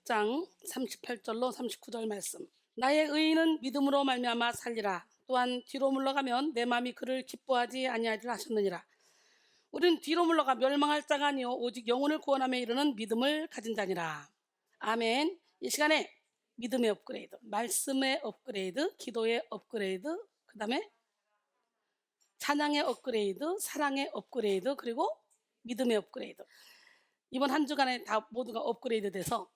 10장 38절로 39절 말씀. 나의 의인은 믿음으로 말미암아 살리라. 또한 뒤로 물러가면 내 마음이 그를 기뻐하지 아니하리라 하셨느니라. 우리는 뒤로 물러가 멸망할 자가 아니요 오직 영혼을 구원함에 이르는 믿음을 가진 자니라. 아멘. 이 시간에 믿음의 업그레이드, 말씀의 업그레이드, 기도의 업그레이드, 그 다음에 찬양의 업그레이드, 사랑의 업그레이드, 그리고 믿음의 업그레이드. 이번 한 주간에 다 모두가 업그레이드 돼서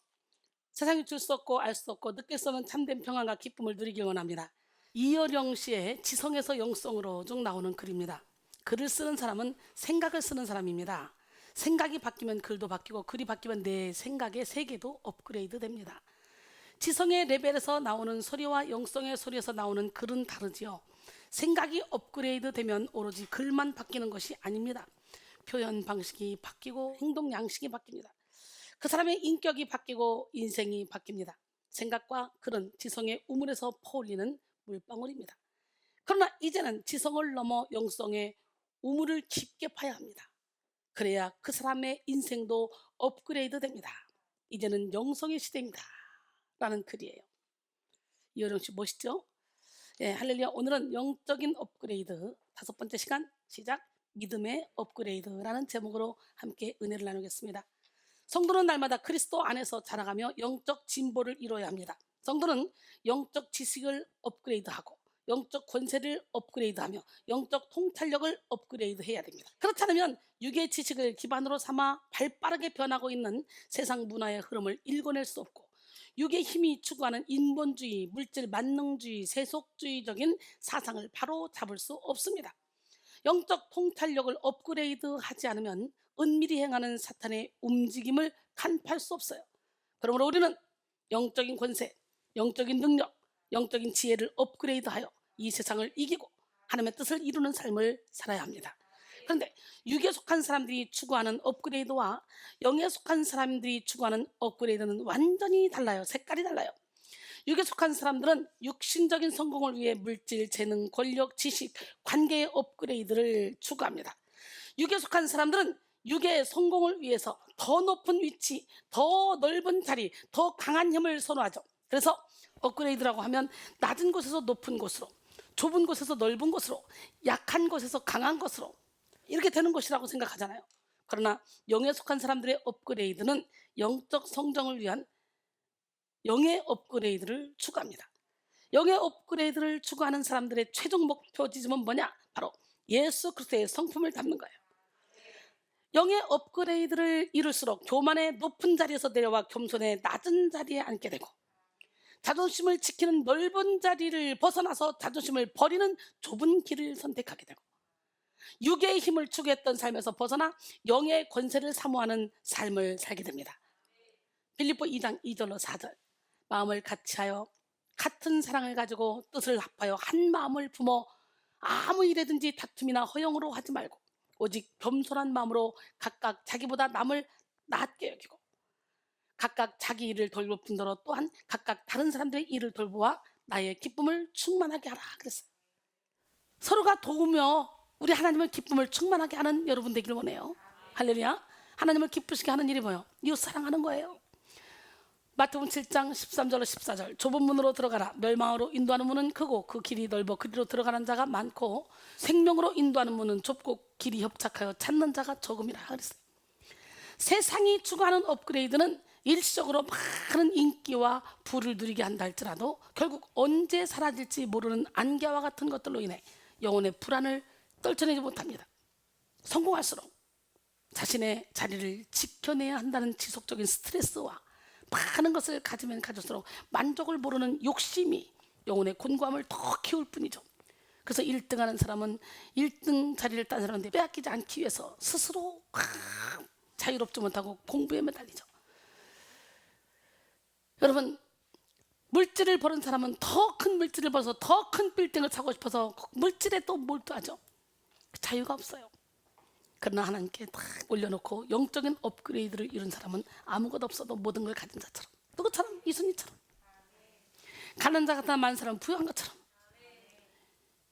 세상이 줄 수 없고 알 수 없고 느낄 수 없는 참된 평안과 기쁨을 누리길 원합니다. 이어령 씨의 지성에서 영성으로 쭉 나오는 글입니다. 글을 쓰는 사람은 생각을 쓰는 사람입니다. 생각이 바뀌면 글도 바뀌고 글이 바뀌면 내 생각의 세계도 업그레이드 됩니다. 지성의 레벨에서 나오는 소리와 영성의 소리에서 나오는 글은 다르지요. 생각이 업그레이드 되면 오로지 글만 바뀌는 것이 아닙니다. 표현 방식이 바뀌고 행동 양식이 바뀝니다. 그 사람의 인격이 바뀌고 인생이 바뀝니다. 생각과 글은 지성의 우물에서 퍼올리는 물방울입니다. 그러나 이제는 지성을 넘어 영성의 우물을 깊게 파야 합니다. 그래야 그 사람의 인생도 업그레이드 됩니다. 이제는 영성의 시대입니다 라는 글이에요. 이어령 씨 멋있죠? 예, 할렐루야. 오늘은 영적인 업그레이드 5번째 시간 시작. 믿음의 업그레이드라는 제목으로 함께 은혜를 나누겠습니다. 성도는 날마다 그리스도 안에서 자라가며 영적 진보를 이루어야 합니다. 성도는 영적 지식을 업그레이드하고 영적 권세를 업그레이드하며 영적 통찰력을 업그레이드해야 됩니다. 그렇지 않으면 육의 지식을 기반으로 삼아 발빠르게 변하고 있는 세상 문화의 흐름을 읽어낼 수 없고 육의 힘이 추구하는 인본주의, 물질 만능주의, 세속주의적인 사상을 바로 잡을 수 없습니다. 영적 통찰력을 업그레이드하지 않으면 은밀히 행하는 사탄의 움직임을 간파할 수 없어요. 그러므로 우리는 영적인 권세, 영적인 능력, 영적인 지혜를 업그레이드하여 이 세상을 이기고 하나님의 뜻을 이루는 삶을 살아야 합니다. 그런데 육에 속한 사람들이 추구하는 업그레이드와 영에 속한 사람들이 추구하는 업그레이드는 완전히 달라요. 색깔이 달라요. 육에 속한 사람들은 육신적인 성공을 위해 물질, 재능, 권력, 지식, 관계의 업그레이드를 추구합니다. 육에 속한 사람들은 육의 성공을 위해서 더 높은 위치, 더 넓은 자리, 더 강한 힘을 선호하죠. 그래서 업그레이드라고 하면 낮은 곳에서 높은 곳으로, 좁은 곳에서 넓은 곳으로, 약한 곳에서 강한 곳으로 이렇게 되는 것이라고 생각하잖아요. 그러나 영에 속한 사람들의 업그레이드는 영적 성장을 위한 영의 업그레이드를 추구합니다. 영의 업그레이드를 추구하는 사람들의 최종 목표 지점은 뭐냐? 바로 예수 그리스도의 성품을 담는 거예요. 영의 업그레이드를 이룰수록 교만의 높은 자리에서 내려와 겸손의 낮은 자리에 앉게 되고 자존심을 지키는 넓은 자리를 벗어나서 자존심을 버리는 좁은 길을 선택하게 되고 육의 힘을 추구했던 삶에서 벗어나 영의 권세를 사모하는 삶을 살게 됩니다. 빌립보 2장 2절로 4절. 마음을 같이하여 같은 사랑을 가지고 뜻을 합하여 한 마음을 품어 아무 일에든지 다툼이나 허영으로 하지 말고 오직 겸손한 마음으로 각각 자기보다 남을 낮게 여기고 각각 자기 일을 돌볼 뿐더러 또한 각각 다른 사람들의 일을 돌보아 나의 기쁨을 충만하게 하라 그랬어요. 서로가 도우며 우리 하나님의 기쁨을 충만하게 하는 여러분 되기를 원해요. 할렐루야. 하나님을 기쁘시게 하는 일이 뭐예요? 이웃 사랑하는 거예요. 마태복음 7장 13절로 14절. 좁은 문으로 들어가라. 멸망으로 인도하는 문은 크고 그 길이 넓어 그리로 들어가는 자가 많고 생명으로 인도하는 문은 좁고 길이 협착하여 찾는 자가 적음이라 그랬어요. 세상이 추구하는 업그레이드는 일시적으로 많은 인기와 부를 누리게 한다 할지라도 결국 언제 사라질지 모르는 안개와 같은 것들로 인해 영혼의 불안을 떨쳐내지 못합니다. 성공할수록 자신의 자리를 지켜내야 한다는 지속적인 스트레스와 많은 것을 가지면 가질수록 만족을 모르는 욕심이 영혼의 곤고함을 더 키울 뿐이죠. 그래서 1등하는 사람은 1등 자리를 딴 사람한테 빼앗기지 않기 위해서 스스로 자유롭지 못하고 공부에 매달리죠. 여러분, 물질을 버는 사람은 더 큰 물질을 벌어서 더 큰 빌딩을 사고 싶어서 물질에 또 몰두하죠. 자유가 없어요. 그러나 하나님께 딱 올려놓고 영적인 업그레이드를 이룬 사람은 아무것도 없어도 모든 걸 가진 자처럼, 누구처럼? 이순이처럼, 가난 자 같은 많은 사람은 부유한 것처럼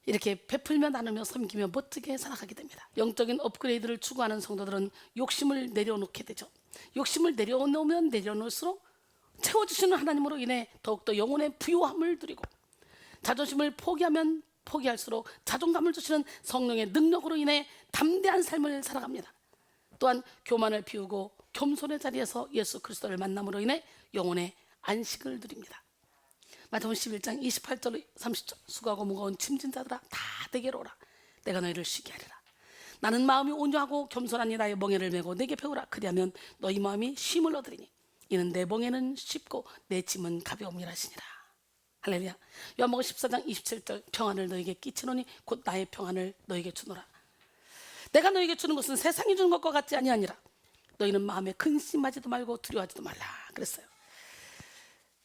이렇게 베풀며 나누며 섬기며 멋지게 살아가게 됩니다. 영적인 업그레이드를 추구하는 성도들은 욕심을 내려놓게 되죠. 욕심을 내려놓으면 내려놓을수록 채워주시는 하나님으로 인해 더욱더 영혼의 부요함을 누리고, 자존심을 포기하면 포기할수록 자존감을 주시는 성령의 능력으로 인해 담대한 삶을 살아갑니다. 또한 교만을 비우고 겸손의 자리에서 예수 그리스도를 만남으로 인해 영혼의 안식을 누립니다. 마태복음 11장 28절 30절 수고하고 무거운 짐진 자들아 다 내게로 오라. 내가 너희를 쉬게 하리라. 나는 마음이 온유하고 겸손하니 나의 멍에를 메고 내게 배우라. 그리하면 너희 마음이 쉼을 얻으리니 이는 내 멍에는 쉽고 내 짐은 가벼움이라 하시니라. 할렐루야. 요한복음 14장 27절 평안을 너에게 끼치노니 곧 나의 평안을 너에게 주노라. 내가 너에게 주는 것은 세상이 주는 것과 같지 아니하니라. 너희는 마음에 근심하지도 말고 두려워하지도 말라 그랬어요.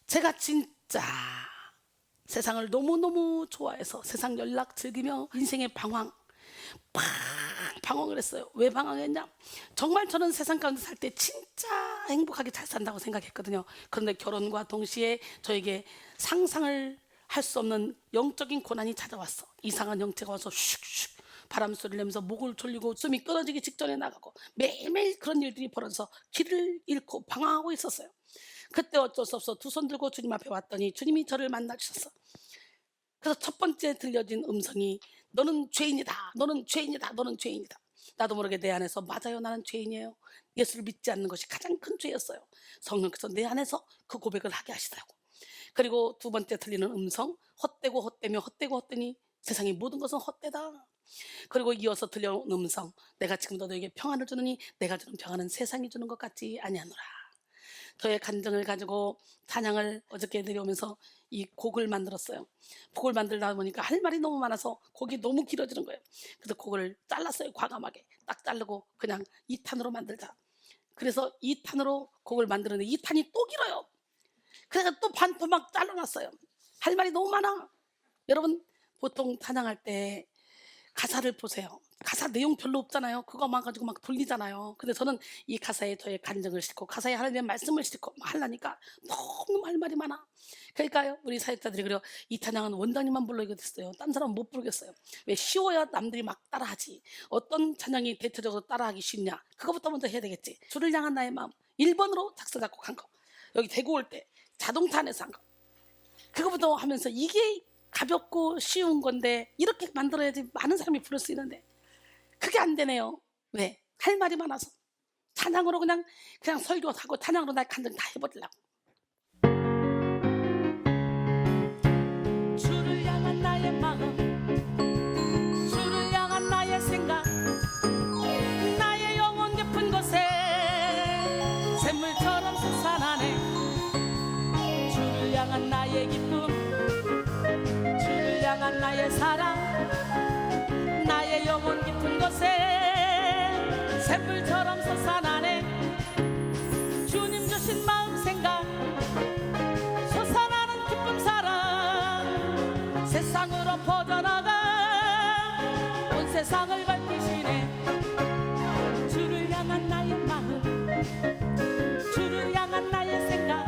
제가 진짜 세상을 너무너무 좋아해서 세상 연락 즐기며 인생의 방황을 했어요. 왜 방황했냐? 정말 저는 세상 가운데 살 때 진짜 행복하게 잘 산다고 생각했거든요. 그런데 결혼과 동시에 저에게 상상을 할 수 없는 영적인 고난이 찾아왔어. 이상한 형체가 와서 슉슉 바람 소리를 내면서 목을 졸리고 숨이 끊어지기 직전에 나가고 매일매일 그런 일들이 벌어져서 길을 잃고 방황하고 있었어요. 그때 어쩔 수 없어 두 손 들고 주님 앞에 왔더니 주님이 저를 만나 주셨어. 그래서 첫 번째 들려진 음성이 너는 죄인이다. 너는 죄인이다. 너는 죄인이다. 나도 모르게 내 안에서 맞아요. 나는 죄인이에요. 예수를 믿지 않는 것이 가장 큰 죄였어요. 성령께서 내 안에서 그 고백을 하게 하시더라고. 그리고 두 번째 들리는 음성, 헛되고 헛되며 헛되고 헛되니 세상의 모든 것은 헛되다. 그리고 이어서 들려온 음성, 내가 지금도 너에게 평안을 주느니 내가 주는 평안은 세상이 주는 것 같지 아니하노라. 저의 간증을 가지고 찬양을 어저께 내려오면서 이 곡을 만들었어요. 곡을 만들다 보니까 할 말이 너무 많아서 곡이 너무 길어지는 거예요. 그래서 곡을 잘랐어요. 과감하게 딱 자르고 그냥 2탄으로 만들자. 그래서 2탄으로 곡을 만드는데 2탄이 또 길어요. 그래서 또 반토 막 잘라놨어요. 할 말이 너무 많아. 여러분 보통 찬양할 때 가사를 보세요. 가사 내용 별로 없잖아요. 그거만 가지고 막 돌리잖아요. 근데 저는 이 가사에 저의 간증을 싣고 가사에 하나님의 말씀을 싣고 하려니까 너무 할 말이 많아. 그러니까요 우리 사역자들이 그래요. 이 찬양은 원장님만 불러야겠어요. 딴 사람은 못 부르겠어요. 왜 쉬워야 남들이 막 따라하지. 어떤 찬양이 대체적으로 따라하기 쉽냐. 그거부터 먼저 해야 되겠지. 주를 향한 나의 마음 1번으로 작사 작곡한 거. 여기 대구 올 때 자동차 안에서 한 거. 그거부터 하면서 이게 가볍고 쉬운 건데 이렇게 만들어야지 많은 사람이 부를 수 있는데 그게 안 되네요. 왜? 할 말이 많아서. 찬양으로 그냥 설교하고 찬양으로 날 간증 다 해버리려고. 주를 향한 나의 마음, 주를 향한 나의 생각, 나의 영혼 깊은 곳에 샘물처럼 솟아나네. 주를 향한 나의 기쁨, 주를 향한 나의 사랑, 나의 영혼 깊은 곳에 샘물처럼 솟아나네. 주님 주신 마음 생각 솟아나는 기쁨 사랑 세상으로 퍼져나가 온 세상을 밝히시네. 주를 향한 나의 마음, 주를 향한 나의 생각,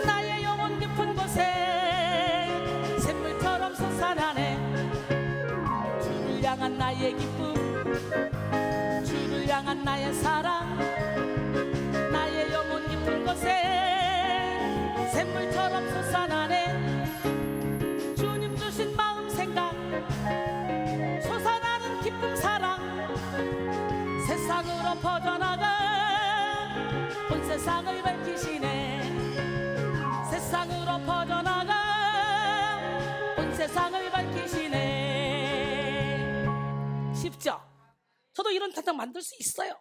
나의 영혼 깊은 곳에 샘물처럼 솟아나네. 주를 향한 나의 기쁨, 주를 향한 나의 사랑, 나의 영혼 깊은 곳에 샘물처럼 솟아나네. 주님 주신 마음 생각 솟아나는 기쁨 사랑 세상으로 퍼져나가 온 세상을 밝히시네. 세상으로 퍼져나가 온 세상을 밝히시네. 쉽죠? 저도 이런 찬양 만들 수 있어요.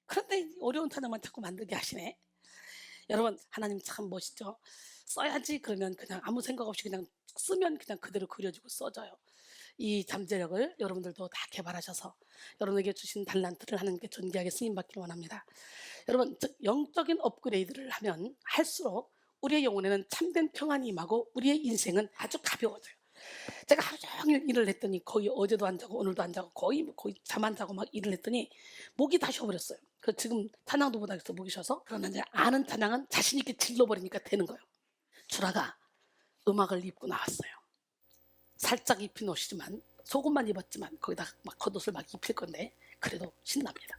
그런데 어려운 찬양만 자꾸 만들게 하시네. 여러분 하나님 참 멋있죠? 써야지 그러면 그냥 아무 생각 없이 그냥 쓰면 그냥 그대로 그려지고 써져요. 이 잠재력을 여러분들도 다 개발하셔서 여러분에게 주신 달란트를 하나님께 존귀하게 쓰임받기를 원합니다. 여러분 영적인 업그레이드를 하면 할수록 우리의 영혼에는 참된 평안이 임하고 우리의 인생은 아주 가벼워져요. 제가 하루 종일 일을 했더니 거의 어제도 안 자고 오늘도 안 자고 거의 잠 안 자고 막 일을 했더니 목이 다 쉬어버렸어요. 그래서 지금 찬양도 못하겠어 목이 쉬어서. 그러나 이제 아는 찬양은 자신 있게 질러버리니까 되는 거예요. 주라가 음악을 입고 나왔어요. 살짝 입힌 옷이지만 속옷만 입었지만 거기다 막 겉옷을 막 입힐 건데 그래도 신납니다.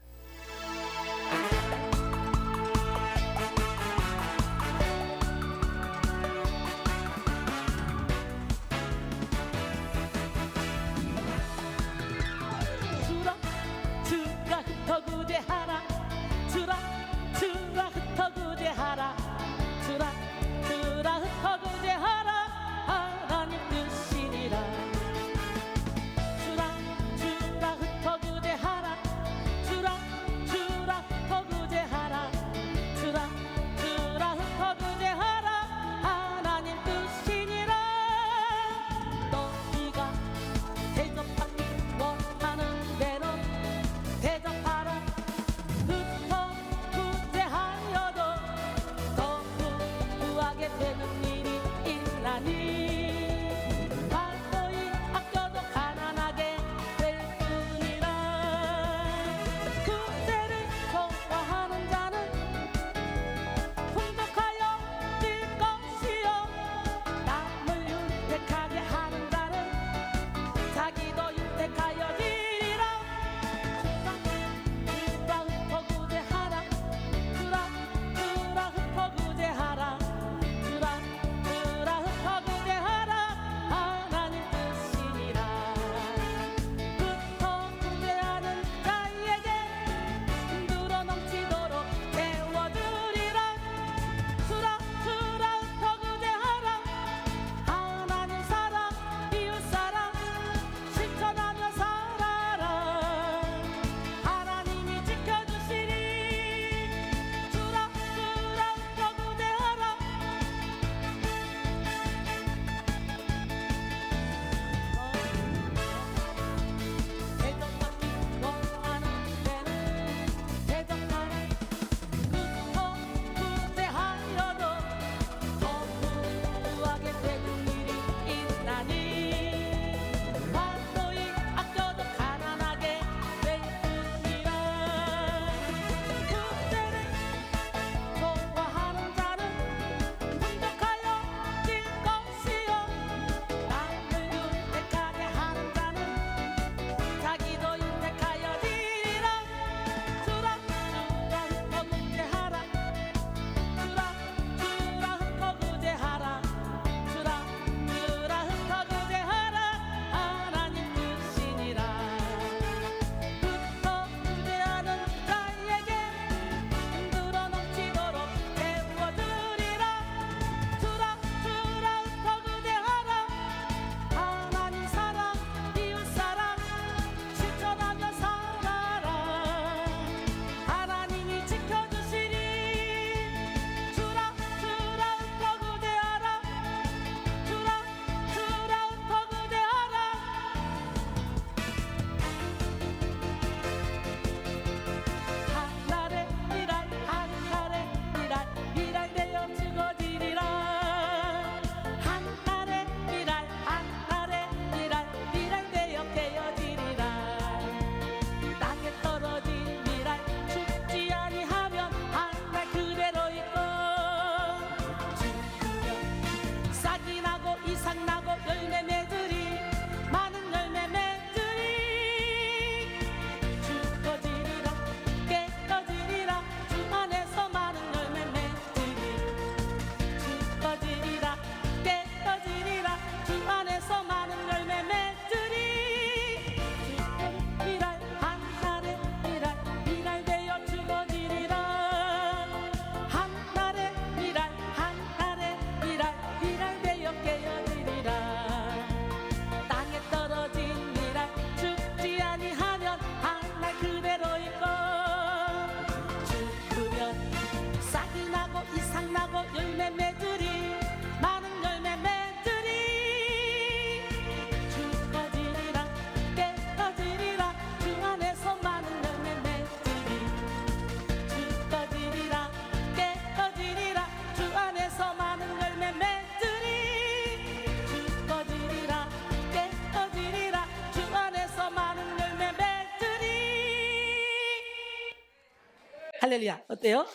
할렐루야. 어때요?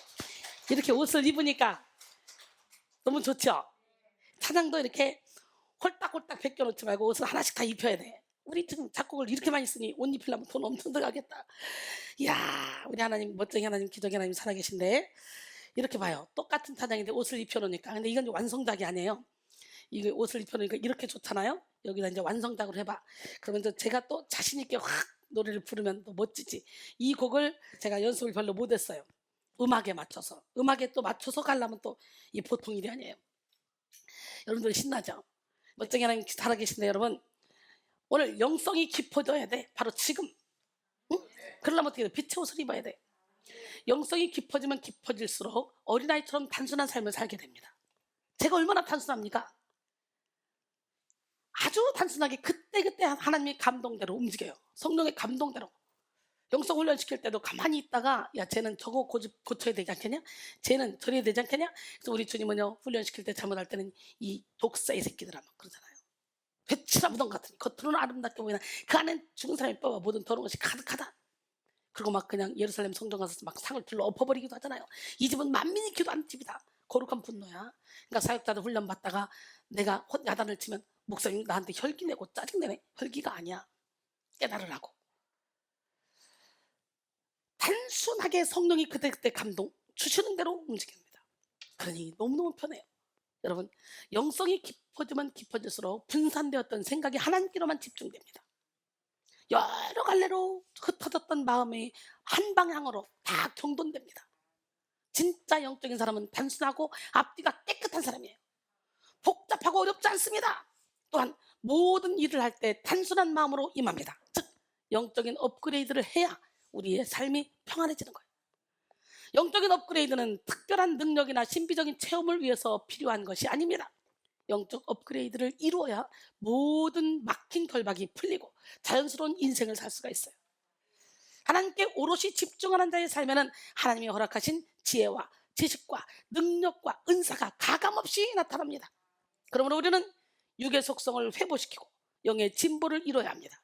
이렇게 옷을 입으니까 너무 좋죠? 찬양도 이렇게 홀딱홀딱 벗겨놓지 말고 옷을 하나씩 다 입혀야 돼. 우리 지금 작곡을 이렇게 많이 쓰니 옷 입히려면 돈 엄청 들어가겠다. 이야, 우리 하나님, 멋쟁이 하나님, 기적의 하나님 살아계신데, 이렇게 봐요. 똑같은 찬양인데 옷을 입혀놓으니까. 근데 이건 이제 완성작이 아니에요. 이거 옷을 입혀놓으니까 이렇게 좋잖아요. 여기다 이제 완성작으로 해봐. 그러면 이제 제가 또 자신있게 확 노래를 부르면 또 멋지지. 이 곡을 제가 연습을 별로 못했어요. 음악에 맞춰서 가려면 또 이 보통 일이 아니에요. 여러분들 신나죠? 멋쟁이 하나님 살아계신데 여러분, 오늘 영성이 깊어져야 돼. 바로 지금. 응? 그러려면 어떻게 돼? 빛의 옷을 입어야 돼. 영성이 깊어지면 깊어질수록 어린아이처럼 단순한 삶을 살게 됩니다. 제가 얼마나 단순합니까? 아주 단순하게 그때그때 하나님의 감동대로 움직여요. 성령의 감동대로. 영성 훈련시킬 때도 가만히 있다가 야 쟤는 저거 고쳐야 되지 않겠냐? 쟤는 저래야 되지 않겠냐? 그래서 우리 주님은요, 훈련시킬 때 잘못할 때는 이 독사의 새끼들아 막 그러잖아요. 배치라 무덤 같으니 겉으로는 아름답게 보이나 그 안엔 죽은 사람이 뽑아 모든 더러운 것이 가득하다. 그리고 막 그냥 예루살렘 성전 가서 막 상을 들러 엎어버리기도 하잖아요. 이 집은 만민이 기도하는 집이다. 거룩한 분노야. 그러니까 사역자들 훈련 받다가 내가 야단을 치면 목사님 나한테 혈기 내고 짜증내네. 혈기가 아니야. 깨달으라고. 단순하게 성령이 그때그때 감동 주시는 대로 움직입니다. 그러니 너무너무 편해요. 여러분, 영성이 깊어지면 깊어질수록 분산되었던 생각이 하나님께로만 집중됩니다. 여러 갈래로 흩어졌던 마음이 한 방향으로 다 경돈됩니다. 진짜 영적인 사람은 단순하고 앞뒤가 깨끗한 사람이에요. 복잡하고 어렵지 않습니다. 또한 모든 일을 할 때 단순한 마음으로 임합니다. 즉 영적인 업그레이드를 해야 우리의 삶이 평안해지는 거예요. 영적인 업그레이드는 특별한 능력이나 신비적인 체험을 위해서 필요한 것이 아닙니다. 영적 업그레이드를 이루어야 모든 막힌 결박이 풀리고 자연스러운 인생을 살 수가 있어요. 하나님께 오롯이 집중하는 자의 삶에는 하나님이 허락하신 지혜와 지식과 능력과 은사가 가감없이 나타납니다. 그러므로 우리는 육의 속성을 회복시키고 영의 진보를 이뤄야 합니다.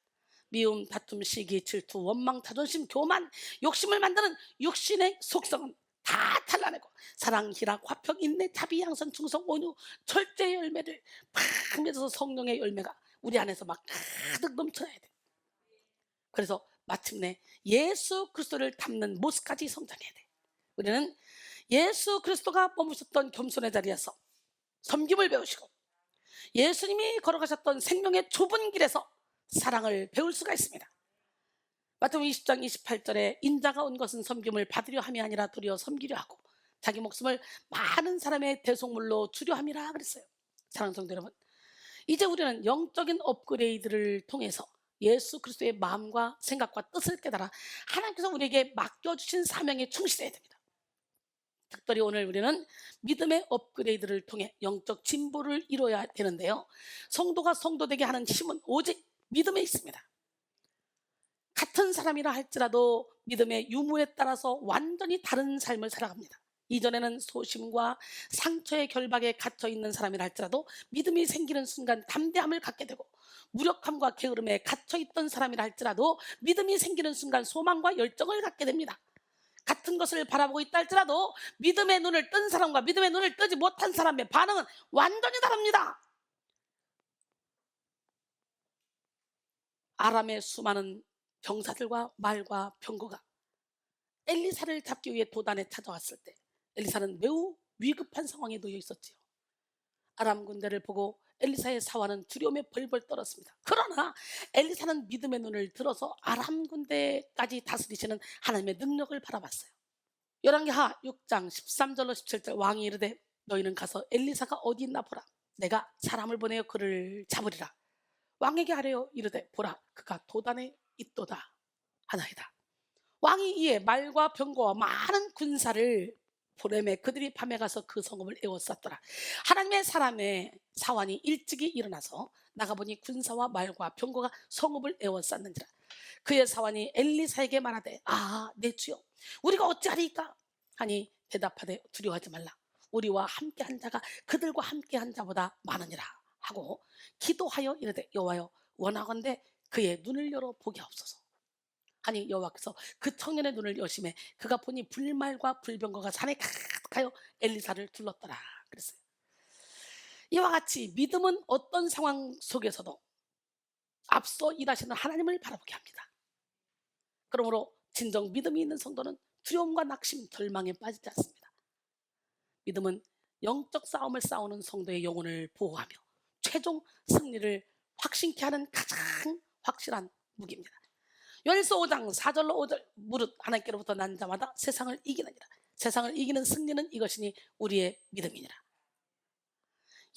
미움, 다툼, 시기, 질투, 원망, 자존심, 교만, 욕심을 만드는 육신의 속성은 다 잘라내고 사랑, 희락, 화평, 인내, 자비, 양선, 충성, 온유, 절제의 열매를 팍 맺어서 성령의 열매가 우리 안에서 막 가득 넘쳐야 돼. 그래서 마침내 예수 그리스도를 닮는 모습까지 성장해야 돼. 우리는 예수 그리스도가 머무셨던 겸손의 자리에서 섬김을 배우시고 예수님이 걸어가셨던 생명의 좁은 길에서 사랑을 배울 수가 있습니다. 마태복음 20장 28절에 인자가 온 것은 섬김을 받으려 함이 아니라 도리어 섬기려 하고 자기 목숨을 많은 사람의 대속물로 주려 함이라 그랬어요. 사랑하는 성도 여러분, 이제 우리는 영적인 업그레이드를 통해서 예수 그리스도의 마음과 생각과 뜻을 깨달아 하나님께서 우리에게 맡겨주신 사명에 충실해야 됩니다. 특별히 오늘 우리는 믿음의 업그레이드를 통해 영적 진보를 이뤄야 되는데요, 성도가 성도되게 하는 힘은 오직 믿음에 있습니다. 같은 사람이라 할지라도 믿음의 유무에 따라서 완전히 다른 삶을 살아갑니다. 이전에는 소심과 상처의 결박에 갇혀있는 사람이라 할지라도 믿음이 생기는 순간 담대함을 갖게 되고, 무력함과 게으름에 갇혀있던 사람이라 할지라도 믿음이 생기는 순간 소망과 열정을 갖게 됩니다. 같은 것을 바라보고 있다 할지라도 믿음의 눈을 뜬 사람과 믿음의 눈을 뜨지 못한 사람의 반응은 완전히 다릅니다. 아람의 수많은 병사들과 말과 병거가 엘리사를 잡기 위해 도단에 찾아왔을 때 엘리사는 매우 위급한 상황에 놓여 있었지요. 아람 군대를 보고 엘리사의 사환은 두려움에 벌벌 떨었습니다. 그러나 엘리사는 믿음의 눈을 들어서 아람 군대까지 다스리시는 하나님의 능력을 바라봤어요. 열왕기하 6장 13절로 17절, 왕이 이르되 너희는 가서 엘리사가 어디 있나 보라. 내가 사람을 보내어 그를 잡으리라. 왕에게 하래요 이르되 보라, 그가 도단에 있도다 하나이다. 왕이 이에 말과 병거와 많은 군사를 보내매 그들이 밤에 가서 그 성읍을 에워쌌더라. 하나님의 사람의 사환이 일찍이 일어나서 나가보니 군사와 말과 병거가 성읍을 에워쌌는지라. 그의 사환이 엘리사에게 말하되 내 주여 우리가 어찌하리까 하니 대답하되 두려워하지 말라. 우리와 함께한 자가 그들과 함께한 자보다 많으니라 하고 기도하여 이르되 여호와여 원하건대 그의 눈을 열어 보게 하옵소서. 하니 여호와께서 그 청년의 눈을 여심해 그가 보니 불말과 불병거가 산에 가득하여 엘리사를 둘렀더라 그랬어요. 이와 같이 믿음은 어떤 상황 속에서도 앞서 일하시는 하나님을 바라보게 합니다. 그러므로 진정 믿음이 있는 성도는 두려움과 낙심, 절망에 빠지지 않습니다. 믿음은 영적 싸움을 싸우는 성도의 영혼을 보호하며 최종 승리를 확신케 하는 가장 확실한 무기입니다. 요한일서 5장 4절로 5절 무릇 하나님께로부터 난 자마다 세상을 이기느니라. 세상을 이기는 승리는 이것이니 우리의 믿음이니라.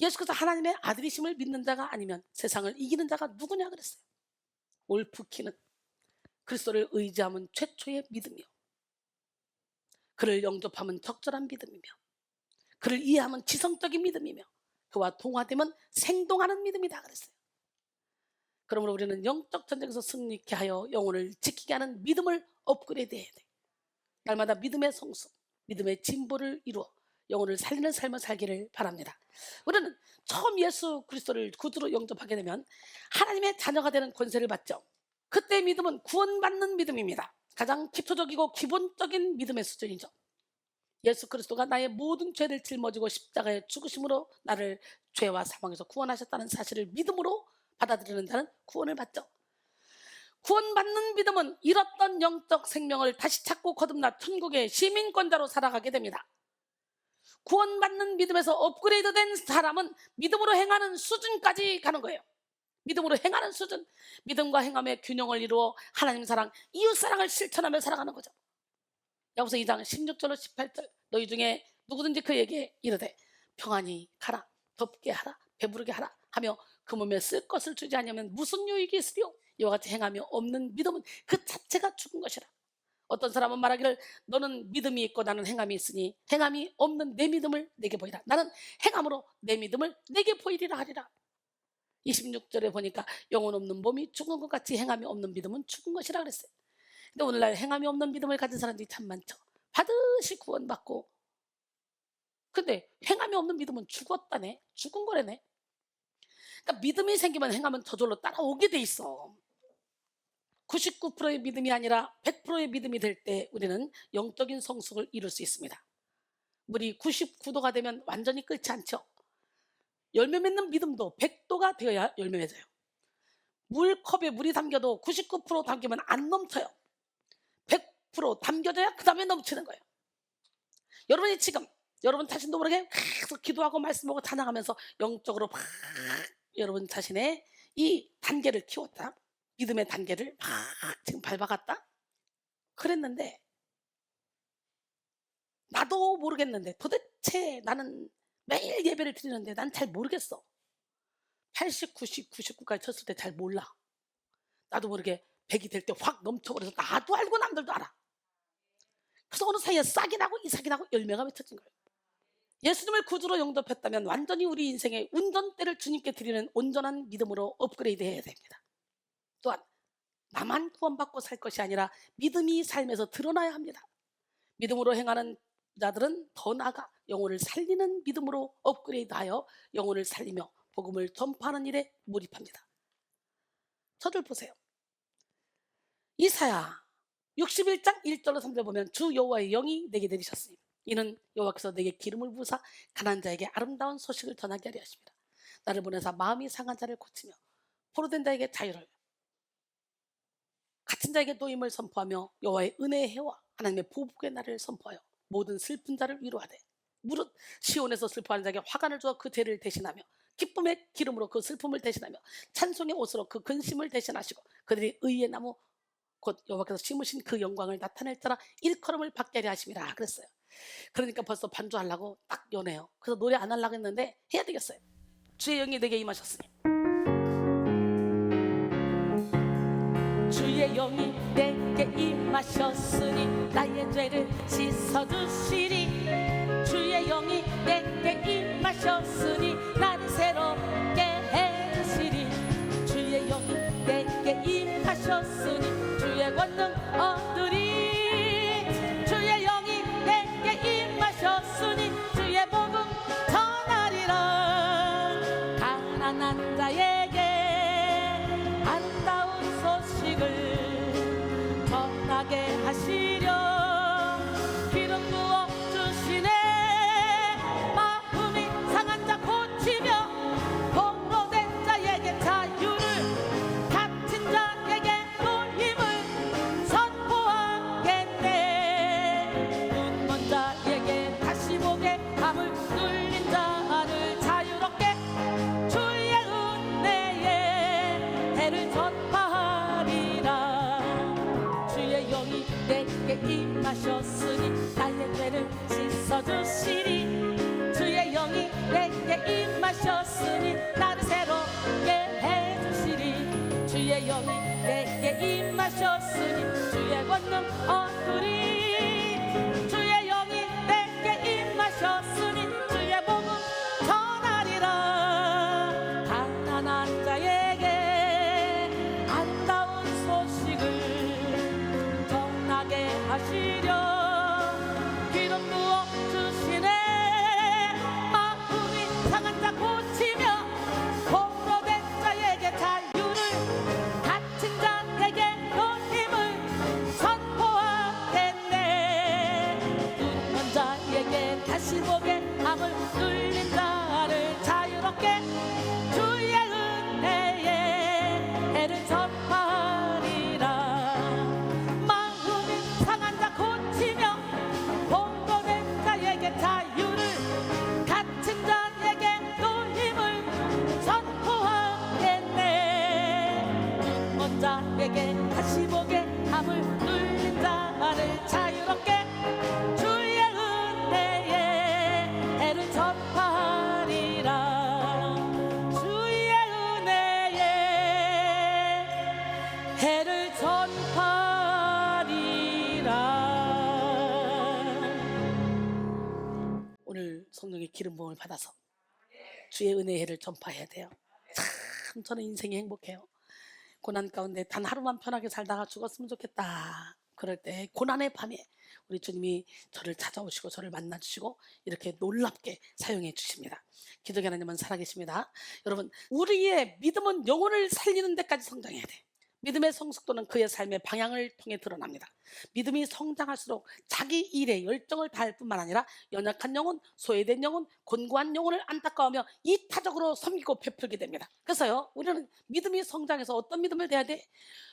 예수께서 하나님의 아들이심을 믿는 자가 아니면 세상을 이기는 자가 누구냐 그랬어요. 올프키는 그리스도를 의지함은 최초의 믿음이요, 그를 영접함은 적절한 믿음이며, 그를 이해함은 지성적인 믿음이며, 그와 동화되면 생동하는 믿음이다 그랬어요. 그러므로 우리는 영적 전쟁에서 승리케 하여 영혼을 지키게 하는 믿음을 업그레이드해야 돼. 날마다 믿음의 성숙, 믿음의 진보를 이루어 영혼을 살리는 삶을 살기를 바랍니다. 우리는 처음 예수 그리스도를 구주로 영접하게 되면 하나님의 자녀가 되는 권세를 받죠. 그때 믿음은 구원받는 믿음입니다. 가장 기초적이고 기본적인 믿음의 수준이죠. 예수 그리스도가 나의 모든 죄를 짊어지고 십자가에 죽으심으로 나를 죄와 사망에서 구원하셨다는 사실을 믿음으로 받아들이는 자는 구원을 받죠. 구원받는 믿음은 잃었던 영적 생명을 다시 찾고 거듭나 천국의 시민권자로 살아가게 됩니다. 구원받는 믿음에서 업그레이드된 사람은 믿음으로 행하는 수준까지 가는 거예요. 믿음으로 행하는 수준, 믿음과 행함의 균형을 이루어 하나님 사랑, 이웃 사랑을 실천하며 살아가는 거죠. 야고보서 2장 16절로 18절 너희 중에 누구든지 그에게 이르되 평안히 가라, 덥게 하라, 배부르게 하라 하며 그 몸에 쓸 것을 주지 않으면 무슨 유익이 있으리요? 이와 같이 행하며 없는 믿음은 그 자체가 죽은 것이라. 어떤 사람은 말하기를 너는 믿음이 있고 나는 행함이 있으니 행함이 없는 내 믿음을 내게 보이라. 나는 행함으로 내 믿음을 내게 보이리라 하리라. 26절에 보니까 영혼 없는 몸이 죽은 것 같이 행함이 없는 믿음은 죽은 것이라 그랬어요. 근데 오늘날 행함이 없는 믿음을 가진 사람들이 참 많죠. 반드시 구원받고, 근데 행함이 없는 믿음은 죽었다네, 죽은 거래네. 그러니까 믿음이 생기면 행함은 저절로 따라오게 돼 있어. 99%의 믿음이 아니라 100%의 믿음이 될 때 우리는 영적인 성숙을 이룰 수 있습니다. 물이 99도가 되면 완전히 끓지 않죠. 열매 맺는 믿음도 100도가 되어야 열매 맺어요. 물컵에 물이 담겨도 99% 담기면 안 넘쳐요. 100% 담겨져야 그 다음에 넘치는 거예요. 여러분이 지금 여러분 자신도 모르게 계속 기도하고 말씀하고 찬양하면서 영적으로 막 여러분 자신의 이 단계를 키웠다, 믿음의 단계를 막 지금 밟아갔다 그랬는데, 나도 모르겠는데 도대체 나는 매일 예배를 드리는데 난 잘 모르겠어. 80, 90, 99까지 쳤을 때 잘 몰라. 나도 모르게 100이 될 때 확 넘쳐버려서 나도 알고 남들도 알아. 그래서 어느 사이에 싹이 나고 이삭이 나고 열매가 맺혀진 거예요. 예수님을 구주로 영접했다면 완전히 우리 인생의 운전대를 주님께 드리는 온전한 믿음으로 업그레이드 해야 됩니다. 또한 나만 구원받고 살 것이 아니라 믿음이 삶에서 드러나야 합니다. 믿음으로 행하는 자들은 더 나아가 영혼을 살리는 믿음으로 업그레이드하여 영혼을 살리며 복음을 전파하는 일에 몰입합니다. 저를 보세요. 이사야 61장 1절로 3절 보면 주 여호와의 영이 내게 내리셨으니 이는 여호와께서 내게 기름을 부으사 가난한 자에게 아름다운 소식을 전하게 하려 하십니다. 나를 보내사 마음이 상한 자를 고치며 포로된 자에게 자유를, 갇힌 자에게 노임을 선포하며 여호와의 은혜의 해와 하나님의 보복의 날을 선포하여 모든 슬픈 자를 위로하되 무릇 시온에서 슬퍼하는 자에게 화관을 주어 그 죄를 대신하며 기쁨의 기름으로 그 슬픔을 대신하며 찬송의 옷으로 그 근심을 대신하시고 그들이 의의 나무 곧 여호와께서 심으신 그 영광을 나타낼 자라 일컬음을 받게 하려 하심이라 그랬어요. 그러니까 벌써 반주하려고 딱 연해요. 그래서 노래 안 하려고 했는데 해야 되겠어요. 주의 영이 내게 임하셨으니, 주의 영이 내게 임하셨으니 나의 죄를 씻어주시리. 주의 영이 내게 임하셨으니 나를 새롭게 해주시리. 주의 영이 내게 임하셨으니 주의 권능 얻으리. 주의 영이 내게 임하셨으니 주의 복음 전하리라. 가난한 자에게 아름다운 소식을 기름 부음을 받아서 주의 은혜의 해를 전파해야 돼요. 참 저는 인생이 행복해요. 고난 가운데 단 하루만 편하게 살다가 죽었으면 좋겠다. 그럴 때 고난의 밤에 우리 주님이 저를 찾아오시고 저를 만나주시고 이렇게 놀랍게 사용해 주십니다. 기독의 하나님은 살아계십니다. 여러분, 우리의 믿음은 영혼을 살리는 데까지 성장해야 돼. 믿음의 성숙도는 그의 삶의 방향을 통해 드러납니다. 믿음이 성장할수록 자기 일에 열정을 다할 뿐만 아니라 연약한 영혼, 소외된 영혼, 곤고한 영혼을 안타까워하며 이타적으로 섬기고 베풀게 됩니다. 그래서요, 우리는 믿음이 성장해서 어떤 믿음을 대해야 돼?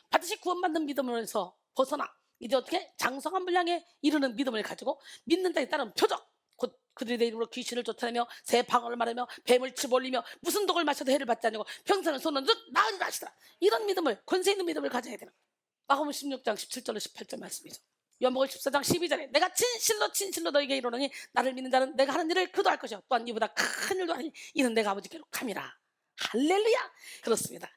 반드시 구원받는 믿음으로서 벗어나 이제 어떻게 장성한 분량에 이르는 믿음을 가지고 믿는 자에 따른 표적, 곧 그들의 이름으로 귀신을 쫓아내며 새 방언을 말하며 뱀을 치볼리며 무슨 독을 마셔도 해를 받지 않고 평생을 쏘는 듯 나으리라 하시더라. 이런 믿음을, 권세 있는 믿음을 가져야 되는 마가복음 16장 17절로 18절 말씀이죠. 요한복음 14장 12절에 내가 진실로 너에게 이르노니 나를 믿는 자는 내가 하는 일을 그도 할 것이요 또한 이보다 큰 일도 하니 이는 내가 아버지께로 감이라. 할렐루야. 그렇습니다.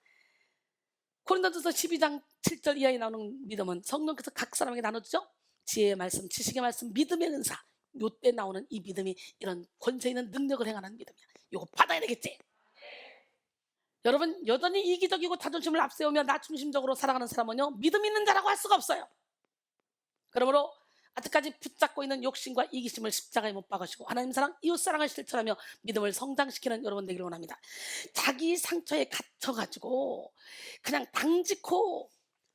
고린도전서 12장 7절 이하에 나오는 믿음은 성령께서 각 사람에게 나눠주죠. 지혜의 말씀, 지식의 말씀, 믿음의 은사, 요때 나오는 이 믿음이 이런 권세 있는 능력을 행하는 믿음이야. 이거 받아야 되겠지. 여러분, 여전히 이기적이고 자존심을 앞세우며 나 중심적으로 살아가는 사람은요, 믿음 있는 자라고 할 수가 없어요. 그러므로 아직까지 붙잡고 있는 욕심과 이기심을 십자가에 못 박으시고 하나님 사랑, 이웃 사랑을 실천하며 믿음을 성장시키는 여러분 되기를 원합니다. 자기 상처에 갇혀가지고 그냥 당직호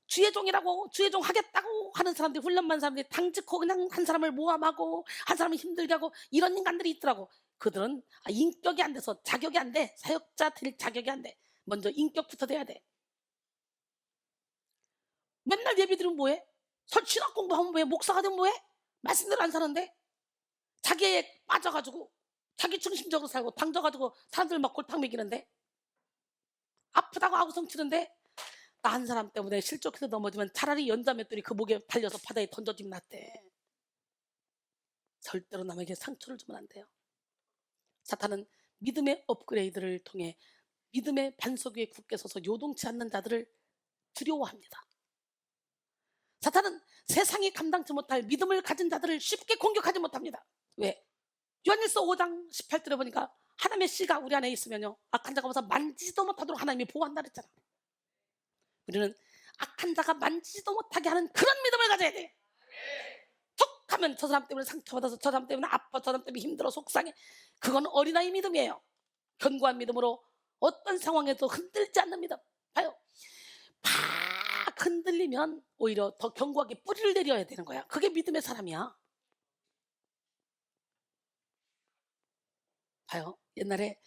주의 종이라고 주의 종 하겠다고 하는 사람들이, 훈련받은 사람들이 당직호 그냥 한 사람을 모함하고 한 사람을 힘들게 하고 이런 인간들이 있더라고. 그들은 인격이 안 돼서 자격이 안 돼. 사역자 될 자격이 안 돼. 먼저 인격부터 돼야 돼. 맨날 예배 드리면 뭐해? 신학 공부하면 뭐해? 목사가 되면 뭐해? 말씀대로 안 사는데 자기에 빠져가지고 자기 중심적으로 살고 당져가지고 사람들 막 골탕 먹이는데 아프다고 아우성 치는데 나 한 사람 때문에 실족해서 넘어지면 차라리 연자맷돌이 그 목에 달려서 바다에 던져지면 낫대. 절대로 남에게 상처를 주면 안 돼요. 사탄은 믿음의 업그레이드를 통해 믿음의 반석 위에 굳게 서서 요동치 않는 자들을 두려워합니다. 사탄은 세상이 감당치 못할 믿음을 가진 자들을 쉽게 공격하지 못합니다. 왜? 요한일서 5장 18절에 보니까 하나님의 씨가 우리 안에 있으면요, 악한 자가 와서 만지지도 못하도록 하나님이 보호한다 그랬잖아. 우리는 악한 자가 만지지도 못하게 하는 그런 믿음을 가져야 돼. 툭 하면 저 사람 때문에 상처받아서 저 사람 때문에 아파, 저 사람 때문에 힘들어 속상해. 그건 어린아이 믿음이에요. 견고한 믿음으로 어떤 상황에도 흔들지 않는 믿음. 봐요, 팍 흔들리면 오히려 더 견고하게 뿌리를 내려야 되는 거야. 그게 믿음의 사람이야. 봐요, 옛날에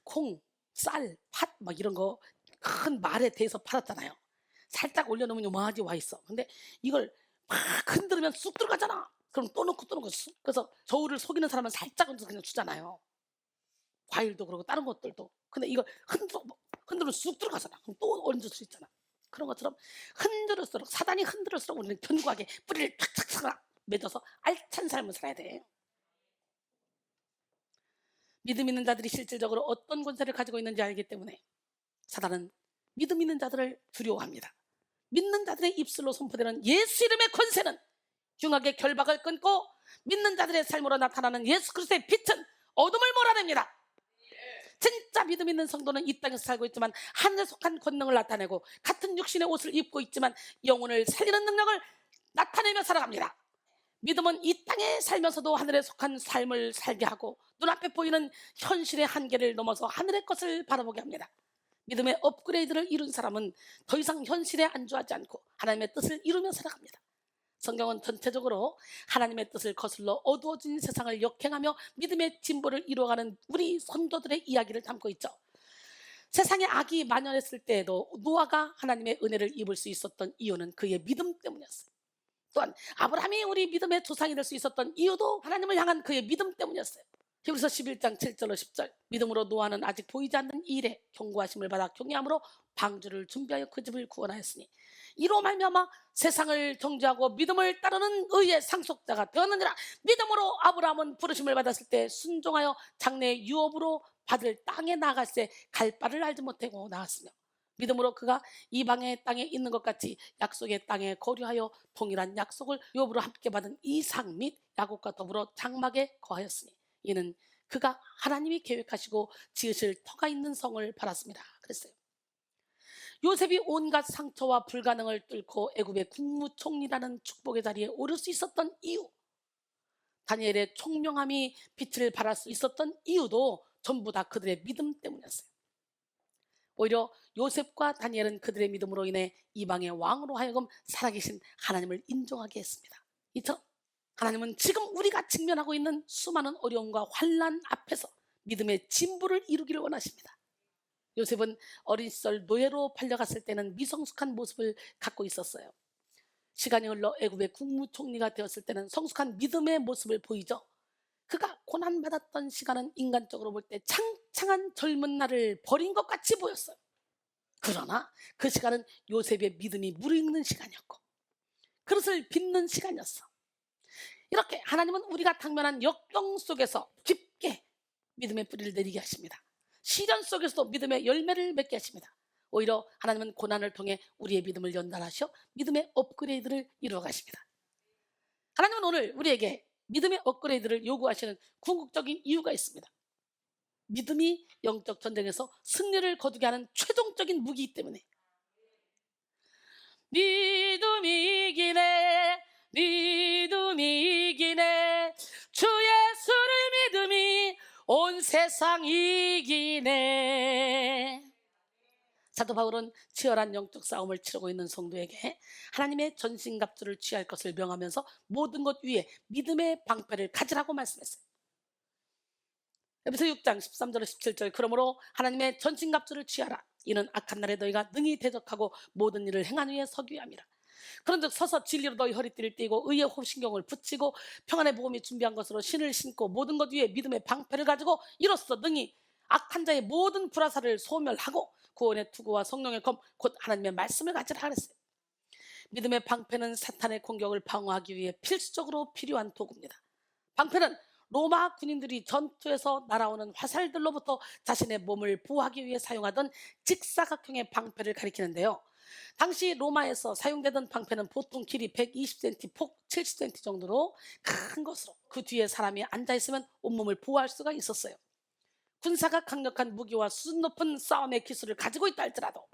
콩, 쌀, 팥 막 이런 거 큰 말에 대해서 팔았잖아요. 살짝 올려놓으면 요만하게 와 있어. 근데 이걸 막 흔들면 쑥 들어가잖아. 그럼 또 넣고 쑥. 그래서 저울을 속이는 사람은 살짝 얹어서 그냥 주잖아요. 과일도 그러고 다른 것들도. 근데 이걸 흔들면 쑥 들어가잖아. 그럼 또 얹을 수 있잖아. 그런 것처럼 흔들을수록, 사단이 흔들을수록 우리는 견고하게 뿌리를 탁탁탁 맺어서 알찬 삶을 살아야 돼. 믿음 있는 자들이 실질적으로 어떤 권세를 가지고 있는지 알기 때문에 사단은 믿음 있는 자들을 두려워합니다. 믿는 자들의 입술로 선포되는 예수 이름의 권세는 흉악의 결박을 끊고 믿는 자들의 삶으로 나타나는 예수 그리스도의 빛은 어둠을 몰아냅니다. 진짜 믿음 있는 성도는 이 땅에서 살고 있지만 하늘에 속한 권능을 나타내고 같은 육신의 옷을 입고 있지만 영혼을 살리는 능력을 나타내며 살아갑니다. 믿음은 이 땅에 살면서도 하늘에 속한 삶을 살게 하고 눈앞에 보이는 현실의 한계를 넘어서 하늘의 것을 바라보게 합니다. 믿음의 업그레이드를 이룬 사람은 더 이상 현실에 안주하지 않고 하나님의 뜻을 이루며 살아갑니다. 성경은 전체적으로 하나님의 뜻을 거슬러 어두워진 세상을 역행하며 믿음의 진보를 이루어가는 우리 선조들의 이야기를 담고 있죠. 세상에 악이 만연했을 때에도 노아가 하나님의 은혜를 입을 수 있었던 이유는 그의 믿음 때문이었어요. 또한 아브라함이 우리 믿음의 조상이 될 수 있었던 이유도 하나님을 향한 그의 믿음 때문이었어요. 히브리서 11장 7절로 10절 믿음으로 노아는 아직 보이지 않는 일에 경고하심을 받아 경외함으로 방주를 준비하여 그 집을 구원하였으니 이로 말미암아 세상을 정죄하고 믿음을 따르는 의의 상속자가 되었느니라. 믿음으로 아브라함은 부르심을 받았을 때 순종하여 장래의 유업으로 받을 땅에 나갈새 갈 바를 알지 못하고 나갔으며 믿음으로 그가 이방의 땅에 있는 것 같이 약속의 땅에 거류하여 동일한 약속을 유업으로 함께 받은 이삭 및 야곱과 더불어 장막에 거하였으니 이는 그가 하나님이 계획하시고 지으실 터가 있는 성을 바랐습니다. 그랬어요. 요셉이 온갖 상처와 불가능을 뚫고 애굽의 국무총리라는 축복의 자리에 오를 수 있었던 이유, 다니엘의 총명함이 빛을 발할 수 있었던 이유도 전부 다 그들의 믿음 때문이었어요. 오히려 요셉과 다니엘은 그들의 믿음으로 인해 이방의 왕으로 하여금 살아계신 하나님을 인정하게 했습니다. 이처럼 하나님은 지금 우리가 직면하고 있는 수많은 어려움과 환난 앞에서 믿음의 진보를 이루기를 원하십니다. 요셉은 어린 시절 노예로 팔려갔을 때는 미성숙한 모습을 갖고 있었어요. 시간이 흘러 애굽의 국무총리가 되었을 때는 성숙한 믿음의 모습을 보이죠. 그가 고난받았던 시간은 인간적으로 볼 때 창창한 젊은 날을 버린 것 같이 보였어요. 그러나 그 시간은 요셉의 믿음이 무르익는 시간이었고 그릇을 빚는 시간이었어. 이렇게 하나님은 우리가 당면한 역경 속에서 깊게 믿음의 뿌리를 내리게 하십니다. 시련 속에서도 믿음의 열매를 맺게 하십니다. 오히려 하나님은 고난을 통해 우리의 믿음을 연단하셔 믿음의 업그레이드를 이루어 가십니다. 하나님은 오늘 우리에게 믿음의 업그레이드를 요구하시는 궁극적인 이유가 있습니다. 믿음이 영적 전쟁에서 승리를 거두게 하는 최종적인 무기이기 때문에. 믿음이 이기네, 믿음이 이기네, 주 예수를 믿음이 온 세상 이기네. 사도 바울은 치열한 영적 싸움을 치르고 있는 성도에게 하나님의 전신갑주를 취할 것을 명하면서 모든 것 위에 믿음의 방패를 가지라고 말씀했어요. 에베소 6장 13절 17절 그러므로 하나님의 전신갑주를 취하라. 이는 악한 날에 너희가 능히 대적하고 모든 일을 행한 후에 서기 위함이라. 그런즉 서서 진리로 너희 허리띠를 띠고 의의 호신경을 붙이고 평안의 복음이 준비한 것으로 신을 신고 모든 것 위에 믿음의 방패를 가지고 이로써 능히 악한 자의 모든 불화살을 소멸하고 구원의 투구와 성령의 검 곧 하나님의 말씀을 가지라 그랬어요. 믿음의 방패는 사탄의 공격을 방어하기 위해 필수적으로 필요한 도구입니다. 방패는 로마 군인들이 전투에서 날아오는 화살들로부터 자신의 몸을 보호하기 위해 사용하던 직사각형의 방패를 가리키는데요. 당시 로마에서 사용되던 방패는 보통 길이 120cm, 폭 70cm 정도로 큰 것으로 그 뒤에 사람이 앉아있으면 온몸을 보호할 수가 있었어요. 군사가 강력한 무기와 수준 높은 싸움의 기술을 가지고 있다 할지라도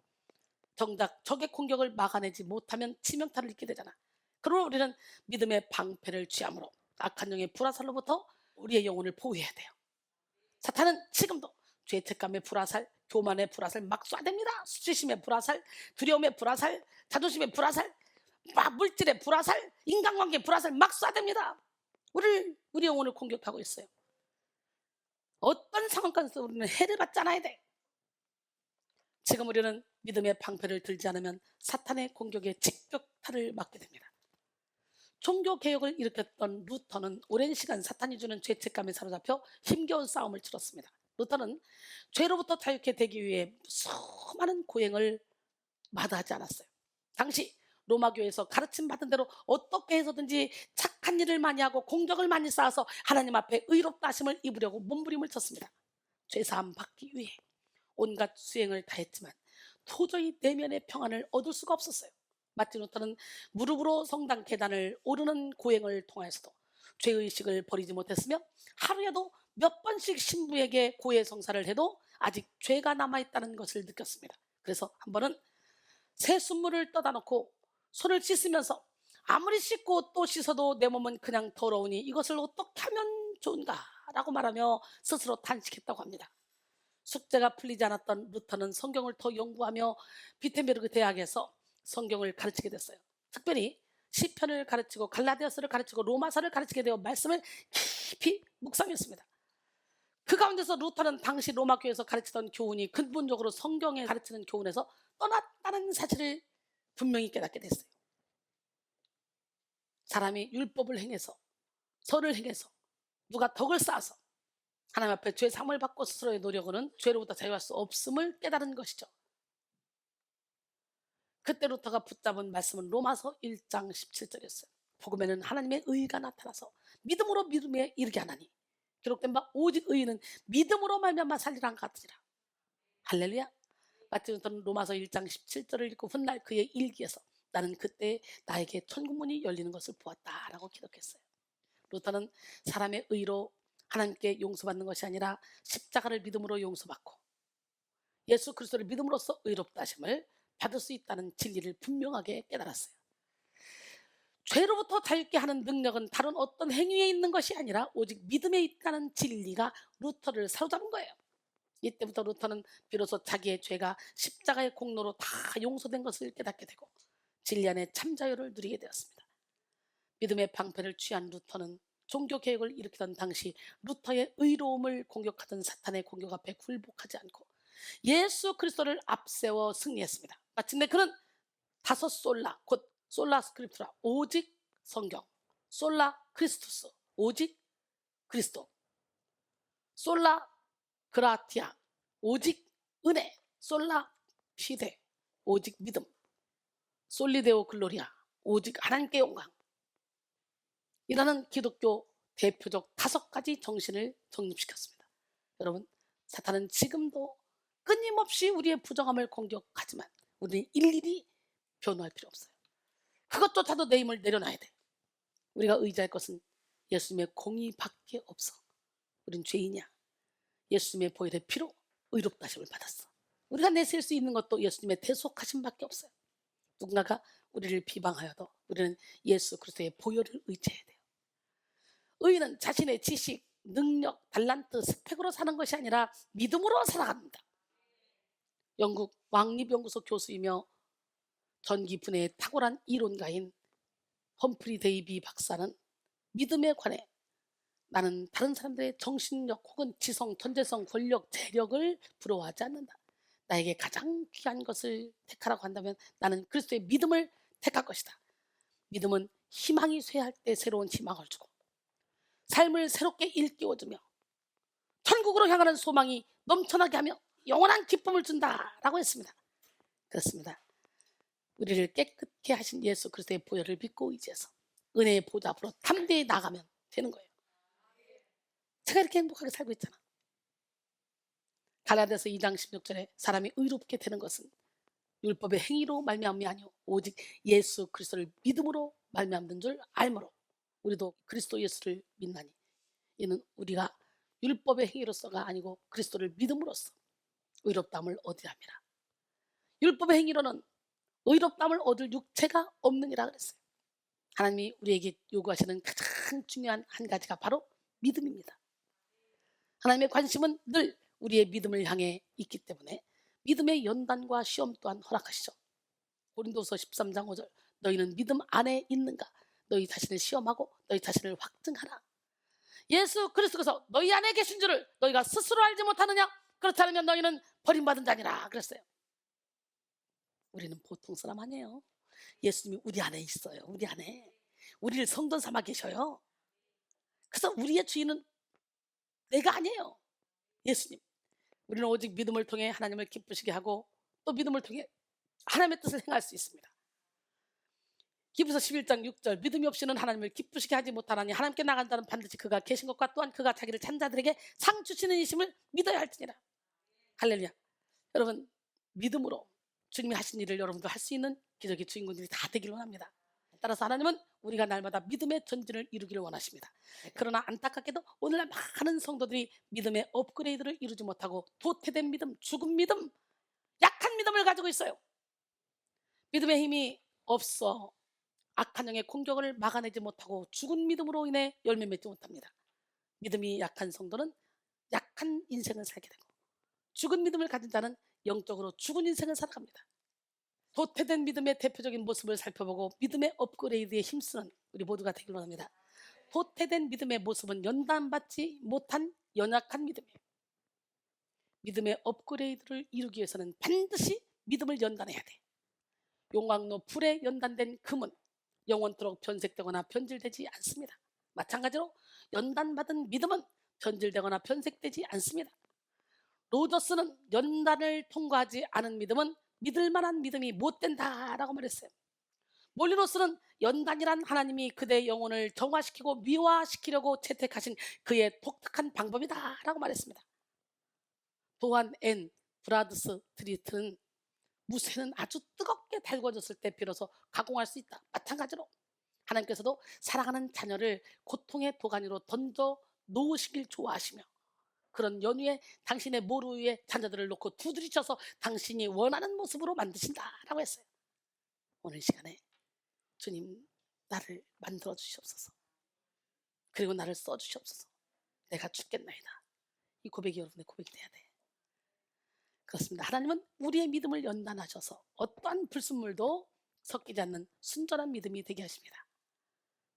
정작 적의 공격을 막아내지 못하면 치명타를 입게 되잖아. 그러므로 우리는 믿음의 방패를 취함으로 악한 영의 불화살로부터 우리의 영혼을 보호해야 돼요. 사탄은 지금도 죄책감의 불화살, 교만의 불화살 막 쏴댑니다. 수치심의 불화살, 두려움의 불화살, 자존심의 불화살, 물질의 불화살, 인간관계의 불화살 막 쏴댑니다. 우리 영혼을 공격하고 있어요. 어떤 상황까지도 우리는 해를 받지 않아야 돼. 지금 우리는 믿음의 방패를 들지 않으면 사탄의 공격에 직격탄을 맞게 됩니다. 종교개혁을 일으켰던 루터는 오랜 시간 사탄이 주는 죄책감에 사로잡혀 힘겨운 싸움을 치렀습니다. 루터는 죄로부터 자유케 되기 위해 수많은 고행을 마다하지 않았어요. 당시 로마교회에서 가르침받은 대로 어떻게 해서든지 착한 일을 많이 하고 공적을 많이 쌓아서 하나님 앞에 의롭다 하심을 입으려고 몸부림을 쳤습니다. 죄사함 받기 위해 온갖 수행을 다했지만 도저히 내면의 평안을 얻을 수가 없었어요. 마틴 루터는 무릎으로 성당 계단을 오르는 고행을 통해서도 죄의식을 버리지 못했으며 하루에도 몇 번씩 신부에게 고해 성사를 해도 아직 죄가 남아있다는 것을 느꼈습니다. 그래서 한 번은 새순물을 떠다 놓고 손을 씻으면서 아무리 씻고 또 씻어도 내 몸은 그냥 더러우니 이것을 어떻게 하면 좋은가 라고 말하며 스스로 탄식했다고 합니다. 숙제가 풀리지 않았던 루터는 성경을 더 연구하며 비텐베르그 대학에서 성경을 가르치게 됐어요. 특별히 시편을 가르치고 갈라디아서를 가르치고 로마서를 가르치게 되어 말씀을 깊이 묵상했습니다. 그 가운데서 루터는 당시 로마 교회에서 가르치던 교훈이 근본적으로 성경에 가르치는 교훈에서 떠났다는 사실을 분명히 깨닫게 됐어요. 사람이 율법을 행해서 선을 행해서 누가 덕을 쌓아서 하나님 앞에 죄 사함을 받고 스스로의 노력으로는 죄로부터 자유할 수 없음을 깨달은 것이죠. 그때 루터가 붙잡은 말씀은 로마서 1장 17절이었어요. 복음에는 하나님의 의가 나타나서 믿음으로 믿음에 이르게 하나니 기록된 바 오직 의인은 믿음으로 말미암아 살리라 같으리라. 할렐루야. 마틴 루터는 로마서 1장 17절을 읽고 훗날 그의 일기에서 나는 그때 나에게 천국문이 열리는 것을 보았다라고 기록했어요. 루터는 사람의 의로 하나님께 용서받는 것이 아니라 십자가를 믿음으로 용서받고 예수 그리스도를 믿음으로써 의롭다 하심을 받을 수 있다는 진리를 분명하게 깨달았어요. 죄로부터 자유케 하는 능력은 다른 어떤 행위에 있는 것이 아니라 오직 믿음에 있다는 진리가 루터를 사로잡은 거예요. 이때부터 루터는 비로소 자기의 죄가 십자가의 공로로 다 용서된 것을 깨닫게 되고 진리 안에 참 자유를 누리게 되었습니다. 믿음의 방패를 취한 루터는 종교개혁을 일으키던 당시 루터의 의로움을 공격하던 사탄의 공격 앞에 굴복하지 않고 예수 그리스도를 앞세워 승리했습니다. 마침내 그는 다섯 솔라, 곧 솔라 스크립투라, 오직 성경, 솔라 크리스투스, 오직 그리스도, 솔라 그라티아, 오직 은혜, 솔라 피데, 오직 믿음, 솔리데오 글로리아, 오직 하나님께 영광, 이라는 기독교 대표적 5가지 정신을 정립시켰습니다. 여러분, 사탄은 지금도 끊임없이 우리의 부정함을 공격하지만 우리는 일일이 변호할 필요 없어요. 그것조차도 내 힘을 내려놔야 돼. 우리가 의지할 것은 예수님의 공의밖에 없어. 우린 죄인이야. 예수님의 보혈의 피로 의롭다 하심을 받았어. 우리가 내세울 수 있는 것도 예수님의 대속하심밖에 없어요. 누군가가 우리를 비방하여도 우리는 예수 그리스도의 보혈을 의지해야 돼요. 의인은 자신의 지식, 능력, 달란트, 스펙으로 사는 것이 아니라 믿음으로 살아갑니다. 영국 왕립연구소 교수이며 전기 분해에 탁월한 이론가인 험프리 데이비 박사는 믿음에 관해 나는 다른 사람들의 정신력 혹은 지성, 존재성, 권력, 재력을 부러워하지 않는다. 나에게 가장 귀한 것을 택하라고 한다면 나는 그리스도의 믿음을 택할 것이다. 믿음은 희망이 쇠할 때 새로운 희망을 주고 삶을 새롭게 일깨워주며 천국으로 향하는 소망이 넘쳐나게 하며 영원한 기쁨을 준다라고 했습니다. 그렇습니다. 우리를 깨끗게 하신 예수 그리스도의 보혈을 믿고 의지해서 은혜의 보좌 앞으로 담대히 나가면 되는 거예요. 제가 이렇게 행복하게 살고 있잖아. 갈라디아서 2장 16절에 사람이 의롭게 되는 것은 율법의 행위로 말미암이 아니오 오직 예수 그리스도를 믿음으로 말미암는 줄 알므로 우리도 그리스도 예수를 믿나니 이는 우리가 율법의 행위로서가 아니고 그리스도를 믿음으로써 의롭다함을 얻으려 함이라. 율법의 행위로는 의롭다함을 얻을 육체가 없느니라 그랬어요. 하나님이 우리에게 요구하시는 가장 중요한 한 가지가 바로 믿음입니다. 하나님의 관심은 늘 우리의 믿음을 향해 있기 때문에 믿음의 연단과 시험 또한 허락하시죠. 고린도서 13장 5절 너희는 믿음 안에 있는가? 너희 자신을 시험하고 너희 자신을 확증하라. 예수 그리스도께서 너희 안에 계신 줄을 너희가 스스로 알지 못하느냐? 그렇지 않으면 너희는 버림받은 자니라 그랬어요. 우리는 보통 사람 아니에요. 예수님이 우리 안에 있어요. 우리 안에 우리를 성도 삼아 계셔요. 그래서 우리의 주인은 내가 아니에요. 예수님. 우리는 오직 믿음을 통해 하나님을 기쁘시게 하고 또 믿음을 통해 하나님의 뜻을 행할 수 있습니다. 히브리서 11장 6절 믿음이 없이는 하나님을 기쁘시게 하지 못하나니 하나님께 나간 자는 반드시 그가 계신 것과 또한 그가 자기를 찾는 자들에게 상 주시는 이심을 믿어야 할지니라. 할렐루야. 여러분 믿음으로 주님이 하신 일을 여러분도 할 수 있는 기적의 주인공들이 다 되기를 원합니다. 따라서 하나님은 우리가 날마다 믿음의 전진을 이루기를 원하십니다. 그러나 안타깝게도 오늘날 많은 성도들이 믿음의 업그레이드를 이루지 못하고 도태된 믿음, 죽은 믿음, 약한 믿음을 가지고 있어요. 믿음의 힘이 없어 악한 영의 공격을 막아내지 못하고 죽은 믿음으로 인해 열매 맺지 못합니다. 믿음이 약한 성도는 약한 인생을 살게 되고 죽은 믿음을 가진 자는 영적으로 죽은 인생을 살아갑니다. 도태된 믿음의 대표적인 모습을 살펴보고 믿음의 업그레이드에 힘쓰는 우리 모두가 되길 원합니다. 도태된 믿음의 모습은 연단받지 못한 연약한 믿음이에요. 믿음의 업그레이드를 이루기 위해서는 반드시 믿음을 연단해야 돼. 용광로 불에 연단된 금은 영원토록 변색되거나 변질되지 않습니다. 마찬가지로 연단받은 믿음은 변질되거나 변색되지 않습니다. 로저스는 연단을 통과하지 않은 믿음은 믿을 만한 믿음이 못 된다라고 말했어요. 몰리노스는 연단이란 하나님이 그대의 영혼을 정화시키고 미화시키려고 채택하신 그의 독특한 방법이다라고 말했습니다. 또한 앤 브라드스 트리트는 무쇠는 아주 뜨겁게 달궈졌을 때 비로소 가공할 수 있다. 마찬가지로 하나님께서도 사랑하는 자녀를 고통의 도가니로 던져 놓으시길 좋아하시며 그런 연후에 당신의 모루 위에 자녀들을 놓고 두드리셔서 당신이 원하는 모습으로 만드신다라고 했어요. 오늘 이 시간에 주님, 나를 만들어 주시옵소서. 그리고 나를 써 주시옵소서. 내가 죽겠나이다. 이 고백이 여러분의 고백이 돼야 돼. 그렇습니다. 하나님은 우리의 믿음을 연단하셔서 어떠한 불순물도 섞이지 않는 순전한 믿음이 되게 하십니다.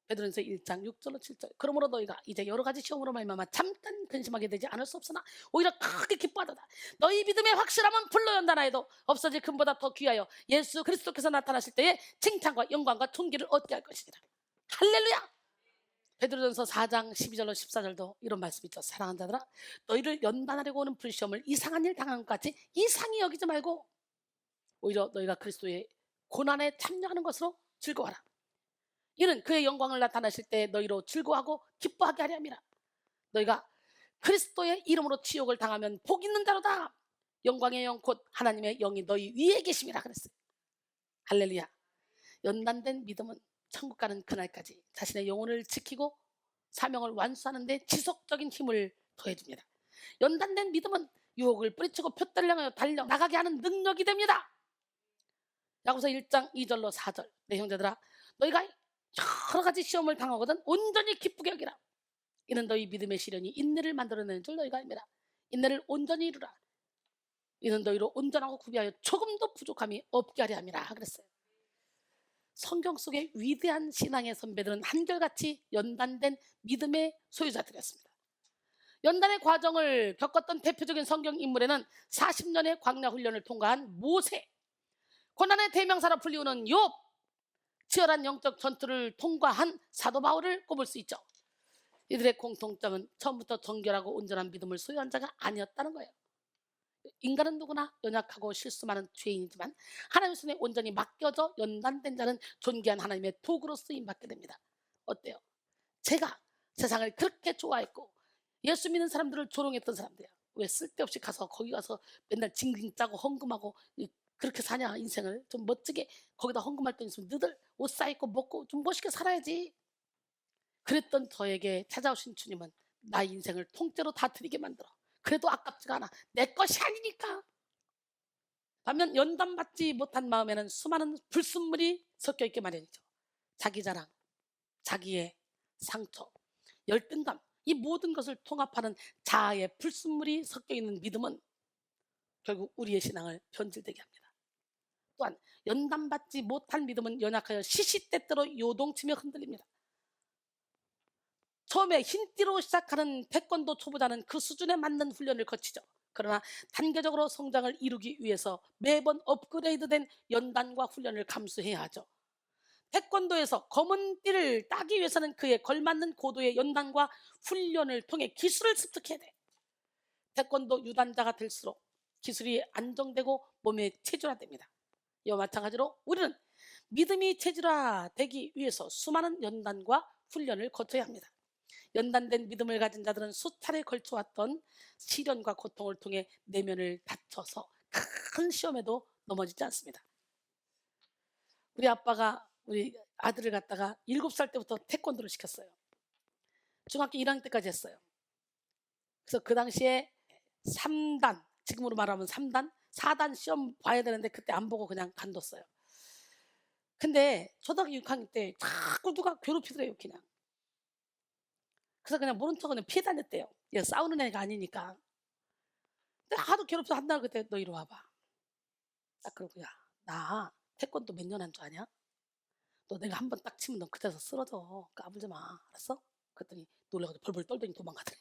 베드로전서 1장 6절로 7절. 그러므로 너희가 이제 여러 가지 시험으로 말미암아 잠깐 근심하게 되지 않을 수 없으나 오히려 크게 기뻐하도다. 너희 믿음의 확실함은 불로 연단하여도 없어질 금보다 더 귀하여 예수 그리스도께서 나타나실 때에 칭찬과 영광과 존귀를 얻게 할 것이니라. 할렐루야. 베드로전서 4장 12절로 14절도 이런 말씀이 있죠. 사랑하는 자들아, 너희를 연단하려고 오는 불시험을 이상한 일 당한 것 같이 이상히 여기지 말고 오히려 너희가 그리스도의 고난에 참여하는 것으로 즐거워하라. 이는 그의 영광을 나타나실 때 너희로 즐거워하고 기뻐하게 하려 함이라. 너희가 그리스도의 이름으로 치욕을 당하면 복 있는 자로다. 영광의 영 곧 하나님의 영이 너희 위에 계심이라 그랬어요. 할렐루야. 연단된 믿음은 천국 가는 그날까지 자신의 영혼을 지키고 사명을 완수하는 데 지속적인 힘을 더해줍니다. 연단된 믿음은 유혹을 뿌리치고 표대를 향하여 달려나가게 하는 능력이 됩니다. 야고보서 1장 2절로 4절. 내 형제들아, 너희가 여러 가지 시험을 당하거든 온전히 기쁘게 여기라. 이는 너희 믿음의 시련이 인내를 만들어내는 줄 너희가 압니다. 인내를 온전히 이루라. 이는 너희로 온전하고 구비하여 조금도 부족함이 없게 하려 함이라 그랬어요. 성경 속의 위대한 신앙의 선배들은 한결같이 연단된 믿음의 소유자들이었습니다. 연단의 과정을 겪었던 대표적인 성경 인물에는 40년의 광야 훈련을 통과한 모세, 고난의 대명사로 불리우는 욥, 치열한 영적 전투를 통과한 사도 바울을 꼽을 수 있죠. 이들의 공통점은 처음부터 정결하고 온전한 믿음을 소유한 자가 아니었다는 거예요. 인간은 누구나 연약하고 실수 많은 죄인이지만 하나님의 손에 온전히 맡겨져 연단된 자는 존귀한 하나님의 도구로 쓰임받게 됩니다. 어때요? 제가 세상을 그렇게 좋아했고 예수 믿는 사람들을 조롱했던 사람들이야. 왜 쓸데없이 가서 거기 가서 맨날 징징 짜고 헌금하고 그렇게 사냐, 인생을 좀 멋지게 거기다 헌금할 돈 있으면 너희들 옷 사입고 먹고 좀 멋있게 살아야지. 그랬던 저에게 찾아오신 주님은 나의 인생을 통째로 다 드리게 만들어. 그래도 아깝지가 않아. 내 것이 아니니까. 반면 연단받지 못한 마음에는 수많은 불순물이 섞여 있게 마련이죠. 자기 자랑, 자기의 상처, 열등감, 이 모든 것을 통합하는 자아의 불순물이 섞여 있는 믿음은 결국 우리의 신앙을 변질되게 합니다. 또한 연단받지 못한 믿음은 연약하여 시시때때로 요동치며 흔들립니다. 처음에 흰띠로 시작하는 태권도 초보자는 그 수준에 맞는 훈련을 거치죠. 그러나 단계적으로 성장을 이루기 위해서 매번 업그레이드된 연단과 훈련을 감수해야 하죠. 태권도에서 검은 띠를 따기 위해서는 그에 걸맞는 고도의 연단과 훈련을 통해 기술을 습득해야 돼. 태권도 유단자가 될수록 기술이 안정되고 몸에 체질화됩니다. 이와 마찬가지로 우리는 믿음이 체질화되기 위해서 수많은 연단과 훈련을 거쳐야 합니다. 연단된 믿음을 가진 자들은 수차례 걸쳐왔던 시련과 고통을 통해 내면을 다쳐서 큰 시험에도 넘어지지 않습니다. 우리 아빠가 우리 아들을 갖다가 7살 때부터 태권도를 시켰어요. 중학교 1학년 때까지 했어요. 그래서 그 당시에 3단, 지금으로 말하면 3단, 4단 시험 봐야 되는데 그때 안 보고 그냥 간뒀어요. 근데 초등학교 6학년 때 자꾸 누가 괴롭히더래요, 그냥. 그래서 그냥 모른 척은 피해 다녔대요. 얘 싸우는 애가 아니니까. 근데 하도 괴롭혀서 한날 그때 너 이리 와봐. 딱 그러고 야, 나 태권도 몇 년 한 줄 아냐? 너 내가 한 번 딱 치면 넌 그때서 쓰러져. 까불지 마. 알았어? 그랬더니 놀라가지고 벌벌 떨더니 도망가더래.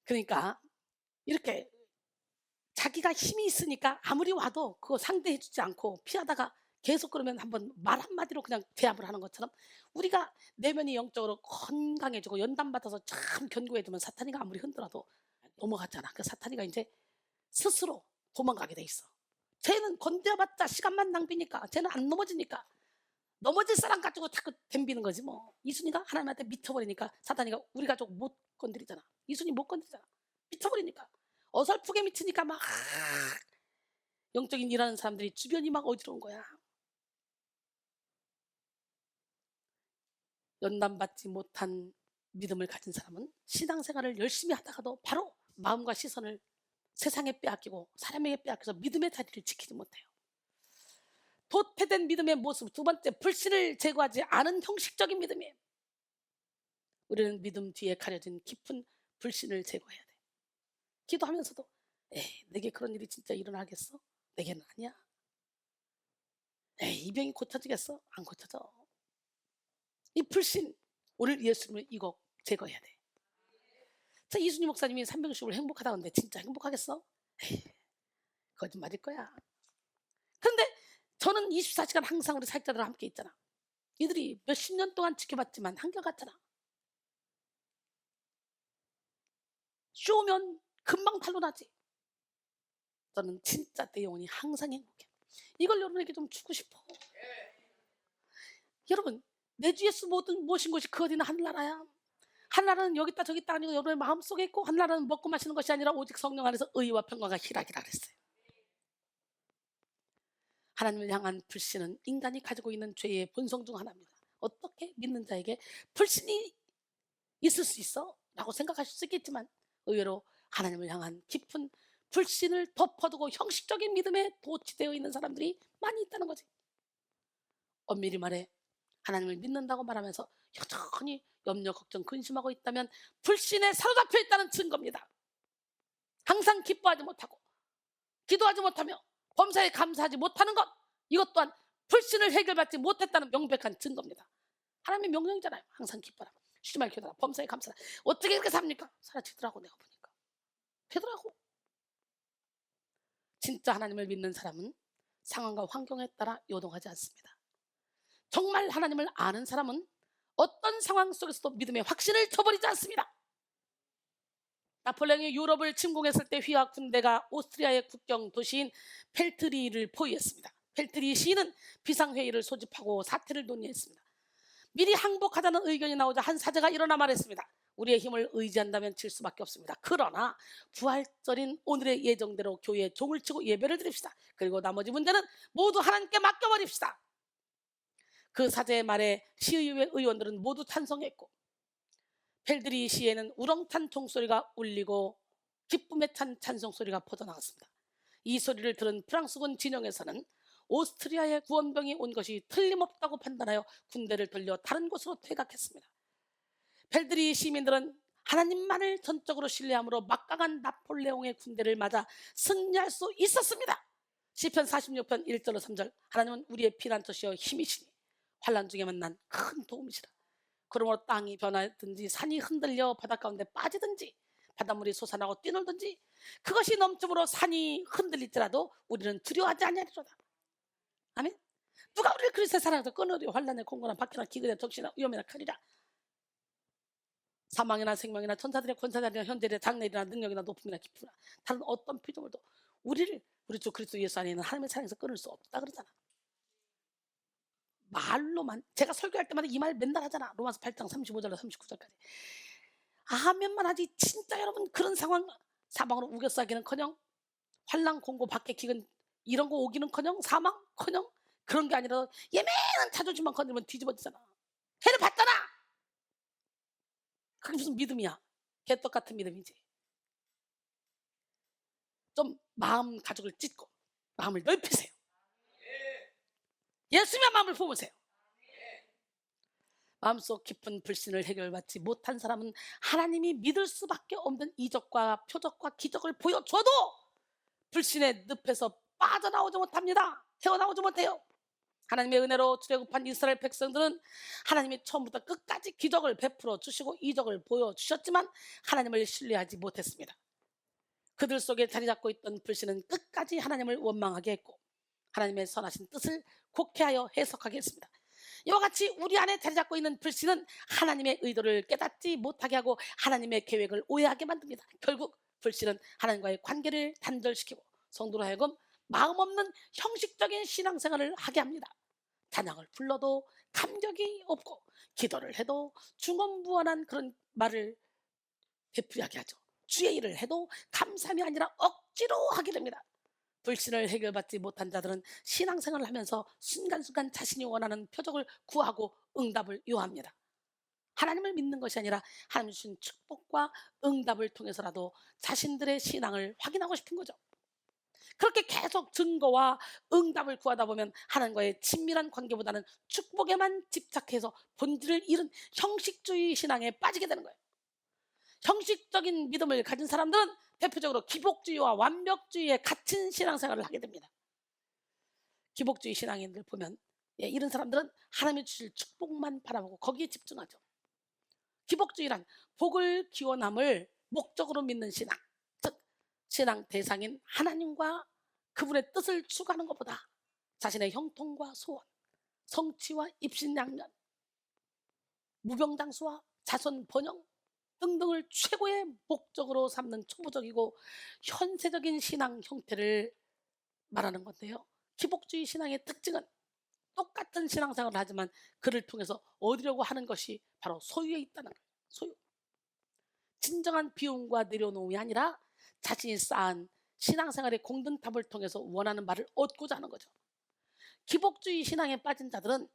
그러니까 이렇게 자기가 힘이 있으니까 아무리 와도 그거 상대해주지 않고 피하다가 계속 그러면 한번 말 한마디로 그냥 대합을 하는 것처럼 우리가 내면이 영적으로 건강해지고 연단받아서 참 견고해지면 사탄이가 아무리 흔들어도 넘어갔잖아. 그 사탄이가 이제 스스로 도망가게 돼 있어. 쟤는 건드려봤자 시간만 낭비니까, 쟤는 안 넘어지니까 넘어질 사람 가지고 자꾸 덤비는 거지 뭐. 이순이가 하나님한테 미쳐버리니까 사탄이가 우리 가족 못 건드리잖아. 이순이 못 건드리잖아. 미쳐버리니까 어설프게 미치니까 막 영적인 일하는 사람들이 주변이 막 어지러운 거야. 연단받지 못한 믿음을 가진 사람은 신앙생활을 열심히 하다가도 바로 마음과 시선을 세상에 빼앗기고 사람에게 빼앗겨서 믿음의 자리를 지키지 못해요. 도태된 믿음의 모습, 두 번째, 불신을 제거하지 않은 형식적인 믿음이에요. 우리는 믿음 뒤에 가려진 깊은 불신을 제거해야 돼. 기도하면서도 내게 그런 일이 진짜 일어나겠어? 내게는 아니야. 이 병이 고쳐지겠어? 안 고쳐져. 이 불신, 오늘 예수님을 이거 제거해야 돼. 자, 이순희 목사님이 삼병식을 행복하다는데 진짜 행복하겠어? 거짓말일 거야. 그런데 저는 24시간 항상 우리 사역자들과 함께 있잖아. 이들이 몇십 년 동안 지켜봤지만 한결같잖아. 쇼면 금방 탄로나지. 저는 진짜 내 영혼이 항상 행복해. 이걸 여러분에게 좀 주고 싶어. 여러분, 내 주 예수 모신 곳이 그 어디나 하늘나라야. 하늘나라는 여기 있다 저기 있다 아니고 여러분의 마음속에 있고, 하늘나라는 먹고 마시는 것이 아니라 오직 성령 안에서 의와 평강과 희락이라 그랬어요. 하나님을 향한 불신은 인간이 가지고 있는 죄의 본성 중 하나입니다. 어떻게 믿는 자에게 불신이 있을 수 있어? 라고 생각하실 수 있겠지만 의외로 하나님을 향한 깊은 불신을 덮어두고 형식적인 믿음에 도취되어 있는 사람들이 많이 있다는 거지. 엄밀히 말해 하나님을 믿는다고 말하면서 여전히 염려, 걱정, 근심하고 있다면 불신에 사로잡혀 있다는 증거입니다. 항상 기뻐하지 못하고 기도하지 못하며 범사에 감사하지 못하는 것, 이것 또한 불신을 해결받지 못했다는 명백한 증거입니다. 하나님의 명령이잖아요. 항상 기뻐라, 쉬지 말고 기도하라, 범사에 감사하라. 어떻게 이렇게 삽니까? 사라지더라고. 내가 보니까 되더라고. 진짜 하나님을 믿는 사람은 상황과 환경에 따라 요동하지 않습니다. 정말 하나님을 아는 사람은 어떤 상황 속에서도 믿음의 확신을 저버리지 않습니다. 나폴레옹이 유럽을 침공했을 때 휘하 군대가 오스트리아의 국경 도시인 펠트리를 포위했습니다. 펠트리 시인은 비상회의를 소집하고 사태를 논의했습니다. 미리 항복하자는 의견이 나오자 한 사제가 일어나 말했습니다. 우리의 힘을 의지한다면 질 수밖에 없습니다. 그러나 부활절인 오늘의 예정대로 교회에 종을 치고 예배를 드립시다. 그리고 나머지 문제는 모두 하나님께 맡겨버립시다. 그 사제의 말에 시의회 의원들은 모두 찬성했고, 펠드리 시에는 우렁찬 종소리가 울리고 기쁨에 찬 찬송소리가 퍼져나갔습니다. 이 소리를 들은 프랑스군 진영에서는 오스트리아의 구원병이 온 것이 틀림없다고 판단하여 군대를 돌려 다른 곳으로 퇴각했습니다. 펠드리 시민들은 하나님만을 전적으로 신뢰함으로 막강한 나폴레옹의 군대를 맞아 승리할 수 있었습니다. 시편 46편 1절로 3절, 하나님은 우리의 피난처시여 힘이시니 환난 중에 만난 큰 도움이시라. 그러므로 땅이 변하든지 산이 흔들려 바닷 가운데 빠지든지 바닷물이 솟아나고 뛰놀든지 그것이 넘침으로 산이 흔들릴지라도 우리는 두려워하지 아니하리로다. 아멘. 누가 우리를 그리스도의 사랑에서 끊어도 환난에 공고나 박해나 기근에 적시나 위험이나 칼이라. 사망이나 생명이나 천사들의 권세자리나 현재의 장래이나 능력이나 높음이나 깊음이나 다른 어떤 피조물도 우리 주 그리스도 예수 안에 있는 하나님의 사랑에서 끊을 수 없다 그러잖아. 말로만, 제가 설교할 때마다 이 말 맨날 하잖아. 로마서 8장 35절로 39절까지 아멘만 하지. 진짜 여러분, 그런 상황, 사방으로 우겨싸기는커녕 환난 공고 밖에 기근 이런 거 오기는커녕 사망커녕 그런 게 아니라 예매한 자존심만 건드리면 뒤집어지잖아. 해를 봤잖아. 그게 무슨 믿음이야? 개떡 같은 믿음이지. 좀 마음 가죽을 찢고 마음을 넓히세요. 예수님의 마음을 품으세요. 마음속 깊은 불신을 해결받지 못한 사람은 하나님이 믿을 수밖에 없는 이적과 표적과 기적을 보여줘도 불신의 늪에서 빠져나오지 못합니다. 헤어나오지 못해요. 하나님의 은혜로 출애굽한 이스라엘 백성들은 하나님이 처음부터 끝까지 기적을 베풀어 주시고 이적을 보여주셨지만 하나님을 신뢰하지 못했습니다. 그들 속에 자리 잡고 있던 불신은 끝까지 하나님을 원망하게 했고 하나님의 선하신 뜻을 곡해하여 해석하게 했습니다. 이와 같이 우리 안에 자리 잡고 있는 불신은 하나님의 의도를 깨닫지 못하게 하고 하나님의 계획을 오해하게 만듭니다. 결국 불신은 하나님과의 관계를 단절시키고 성도로 하여금 마음 없는 형식적인 신앙생활을 하게 합니다. 찬양을 불러도 감격이 없고 기도를 해도 중언부언한 그런 말을 되풀이하게 하죠. 주의 일을 해도 감사함이 아니라 억지로 하게 됩니다. 불신을 해결받지 못한 자들은 신앙생활을 하면서 순간순간 자신이 원하는 표적을 구하고 응답을 요합니다. 하나님을 믿는 것이 아니라 하나님 주신 축복과 응답을 통해서라도 자신들의 신앙을 확인하고 싶은 거죠. 그렇게 계속 증거와 응답을 구하다 보면 하나님과의 친밀한 관계보다는 축복에만 집착해서 본질을 잃은 형식주의 신앙에 빠지게 되는 거예요. 형식적인 믿음을 가진 사람들은 대표적으로 기복주의와 완벽주의에 갇힌 신앙생활을 하게 됩니다. 기복주의 신앙인들 보면 이런 사람들은 하나님이 주실 축복만 바라보고 거기에 집중하죠. 기복주의란 복을 기원함을 목적으로 믿는 신앙, 즉 신앙 대상인 하나님과 그분의 뜻을 추구하는 것보다 자신의 형통과 소원, 성취와 입신양면, 무병장수와 자손 번영 등등을 최고의 목적으로 삼는 초보적이고 현세적인 신앙 형태를 말하는 건데요. 기복주의 신앙의 특징은 똑같은 신앙생활을 하지만 그를 통해서 얻으려고 하는 것이 바로 소유에 있다는 거예요. 소유. 진정한 비움과 내려놓음이 아니라 자신이 쌓은 신앙생활의 공든탑을 통해서 원하는 바를 얻고자 하는 거죠. 기복주의 신앙에 빠진 자들은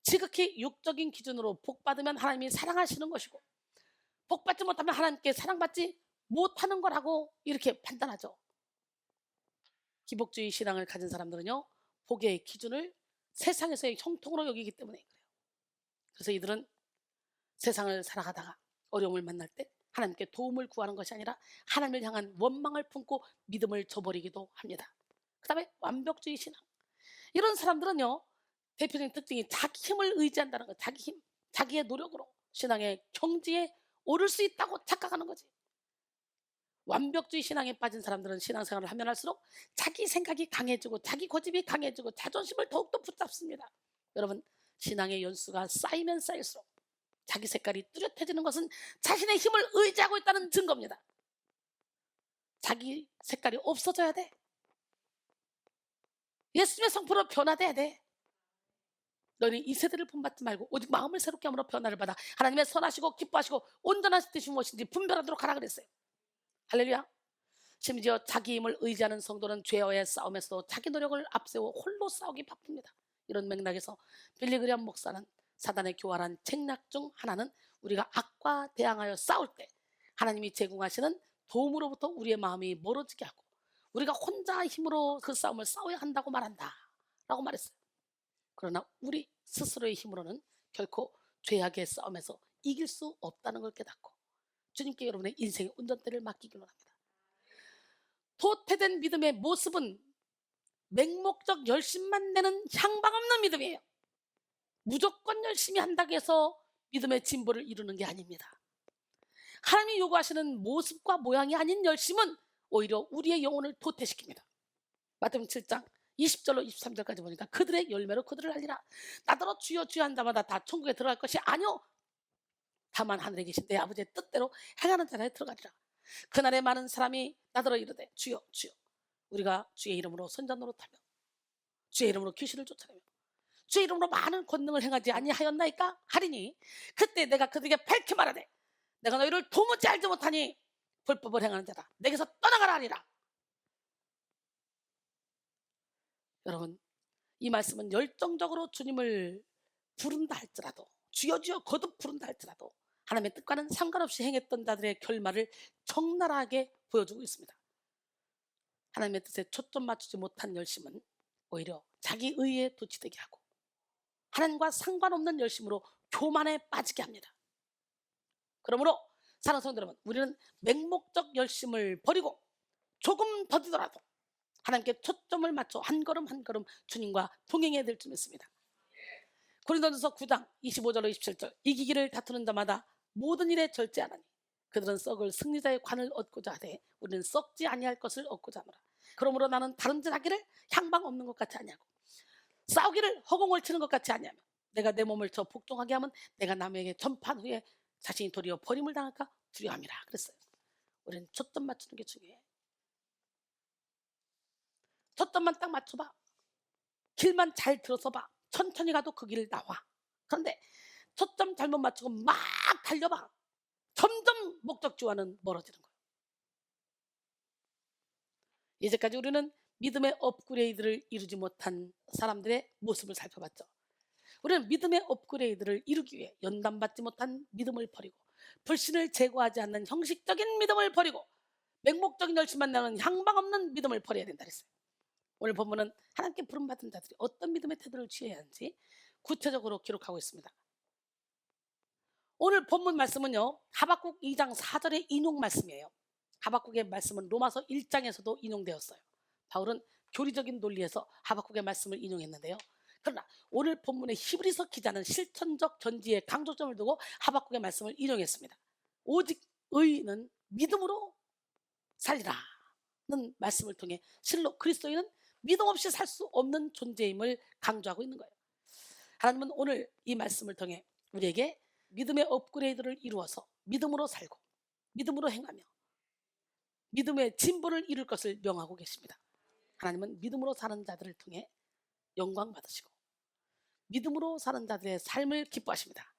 지극히 육적인 기준으로 복받으면 하나님이 사랑하시는 것이고 복받지 못하면 하나님께 사랑받지 못하는 거라고 이렇게 판단하죠. 기복주의 신앙을 가진 사람들은요, 복의 기준을 세상에서의 형통으로 여기기 때문에 그래요. 그래서 이들은 세상을 살아가다가 어려움을 만날 때 하나님께 도움을 구하는 것이 아니라 하나님을 향한 원망을 품고 믿음을 저버리기도 합니다. 그 다음에 완벽주의 신앙. 이런 사람들은요, 대표적인 특징이 자기 힘을 의지한다는 거예요. 자기 힘, 자기의 노력으로 신앙의 경지에 오를 수 있다고 착각하는 거지. 완벽주의 신앙에 빠진 사람들은 신앙생활을 하면 할수록 자기 생각이 강해지고 자기 고집이 강해지고 자존심을 더욱더 붙잡습니다. 여러분, 신앙의 연수가 쌓이면 쌓일수록 자기 색깔이 뚜렷해지는 것은 자신의 힘을 의지하고 있다는 증거입니다. 자기 색깔이 없어져야 돼. 예수님의 성품으로 변화돼야 돼. 너희는 이 세대를 본받지 말고 오직 마음을 새롭게 함으로 변화를 받아 하나님의 선하시고 기뻐하시고 온전하신 뜻이 무엇인지 분별하도록 하라 그랬어요. 할렐루야. 심지어 자기 힘을 의지하는 성도는 죄와의 싸움에서도 자기 노력을 앞세워 홀로 싸우기 바쁩니다. 이런 맥락에서 빌리 그레이엄 목사는 사단의 교활한 책략 중 하나는 우리가 악과 대항하여 싸울 때 하나님이 제공하시는 도움으로부터 우리의 마음이 멀어지게 하고 우리가 혼자 힘으로 그 싸움을 싸워야 한다고 말한다 라고 말했어요. 그러나 우리 스스로의 힘으로는 결코 죄악의 싸움에서 이길 수 없다는 걸 깨닫고 주님께 여러분의 인생의 운전대를 맡기기로 합니다. 도태된 믿음의 모습은 맹목적 열심만 내는 향방 없는 믿음이에요. 무조건 열심히 한다고 해서 믿음의 진보를 이루는 게 아닙니다. 하나님이 요구하시는 모습과 모양이 아닌 열심은 오히려 우리의 영혼을 도태시킵니다. 마태복음 7장 20절로 23절까지 보니까 그들의 열매로 그들을 알리라. 나더러 주여 주여 한 자마다 다 천국에 들어갈 것이 아니오 다만 하늘에 계신 내 아버지의 뜻대로 행하는 자라에 들어가리라. 그날에 많은 사람이 나더러 이르되 주여 주여 우리가 주의 이름으로 선자 노릇하며 주의 이름으로 귀신을 쫓아내며 주의 이름으로 많은 권능을 행하지 아니하였나이까 하리니 그때 내가 그들에게 밝히 말하되 내가 너희를 도무지 알지 못하니 불법을 행하는 자라 내게서 떠나가라 하리라. 여러분, 이 말씀은 열정적으로 주님을 부른다 할지라도 주여 주여 거듭 부른다 할지라도 하나님의 뜻과는 상관없이 행했던 자들의 결말을 적나라하게 보여주고 있습니다. 하나님의 뜻에 초점 맞추지 못한 열심은 오히려 자기 의에 도취되게 하고 하나님과 상관없는 열심으로 교만에 빠지게 합니다. 그러므로 사랑하는 성도 여러분, 우리는 맹목적 열심을 버리고 조금 더디더라도 하나님께 초점을 맞춰 한 걸음 한 걸음 주님과 동행해야 될 줄 믿습니다. 고린도전서 9장 25절로 27절 이기기를 다투는 자마다 모든 일에 절제하나니 그들은 썩을 승리자의 관을 얻고자 하되 우리는 썩지 아니할 것을 얻고자 하노라. 그러므로 나는 다름질하기를 향방 없는 것 같이 아니하고 싸우기를 허공을 치는 것 같이 아니하며 내가 내 몸을 저 복종하게 하면 내가 남에게 전판 후에 자신이 도리어 버림을 당할까 두려워함이라 그랬어요. 우리는 초점 맞추는 게 중요해. 초점만 딱 맞춰봐. 길만 잘 들어서 봐. 천천히 가도 그 길 나와. 그런데 초점 잘못 맞추고 막 달려봐. 점점 목적지와는 멀어지는 거예요. 이제까지 우리는 믿음의 업그레이드를 이루지 못한 사람들의 모습을 살펴봤죠. 우리는 믿음의 업그레이드를 이루기 위해 연단받지 못한 믿음을 버리고 불신을 제거하지 않는 형식적인 믿음을 버리고 맹목적인 열심만 나는 향방 없는 믿음을 버려야 된다 그랬어요. 오늘 본문은 하나님께 부름받은 자들이 어떤 믿음의 태도를 취해야 하는지 구체적으로 기록하고 있습니다. 오늘 본문 말씀은요, 하박국 2장 4절의 인용 말씀이에요. 하박국의 말씀은 로마서 1장에서도 인용되었어요. 바울은 교리적인 논리에서 하박국의 말씀을 인용했는데요. 그러나 오늘 본문의 히브리서 기자는 실천적 전지에 강조점을 두고 하박국의 말씀을 인용했습니다. 오직 의인은 믿음으로 살리라는 말씀을 통해 실로 그리스도인은 믿음 없이 살 수 없는 존재임을 강조하고 있는 거예요. 하나님은 오늘 이 말씀을 통해 우리에게 믿음의 업그레이드를 이루어서 믿음으로 살고 믿음으로 행하며 믿음의 진보를 이룰 것을 명하고 계십니다. 하나님은 믿음으로 사는 자들을 통해 영광 받으시고 믿음으로 사는 자들의 삶을 기뻐하십니다.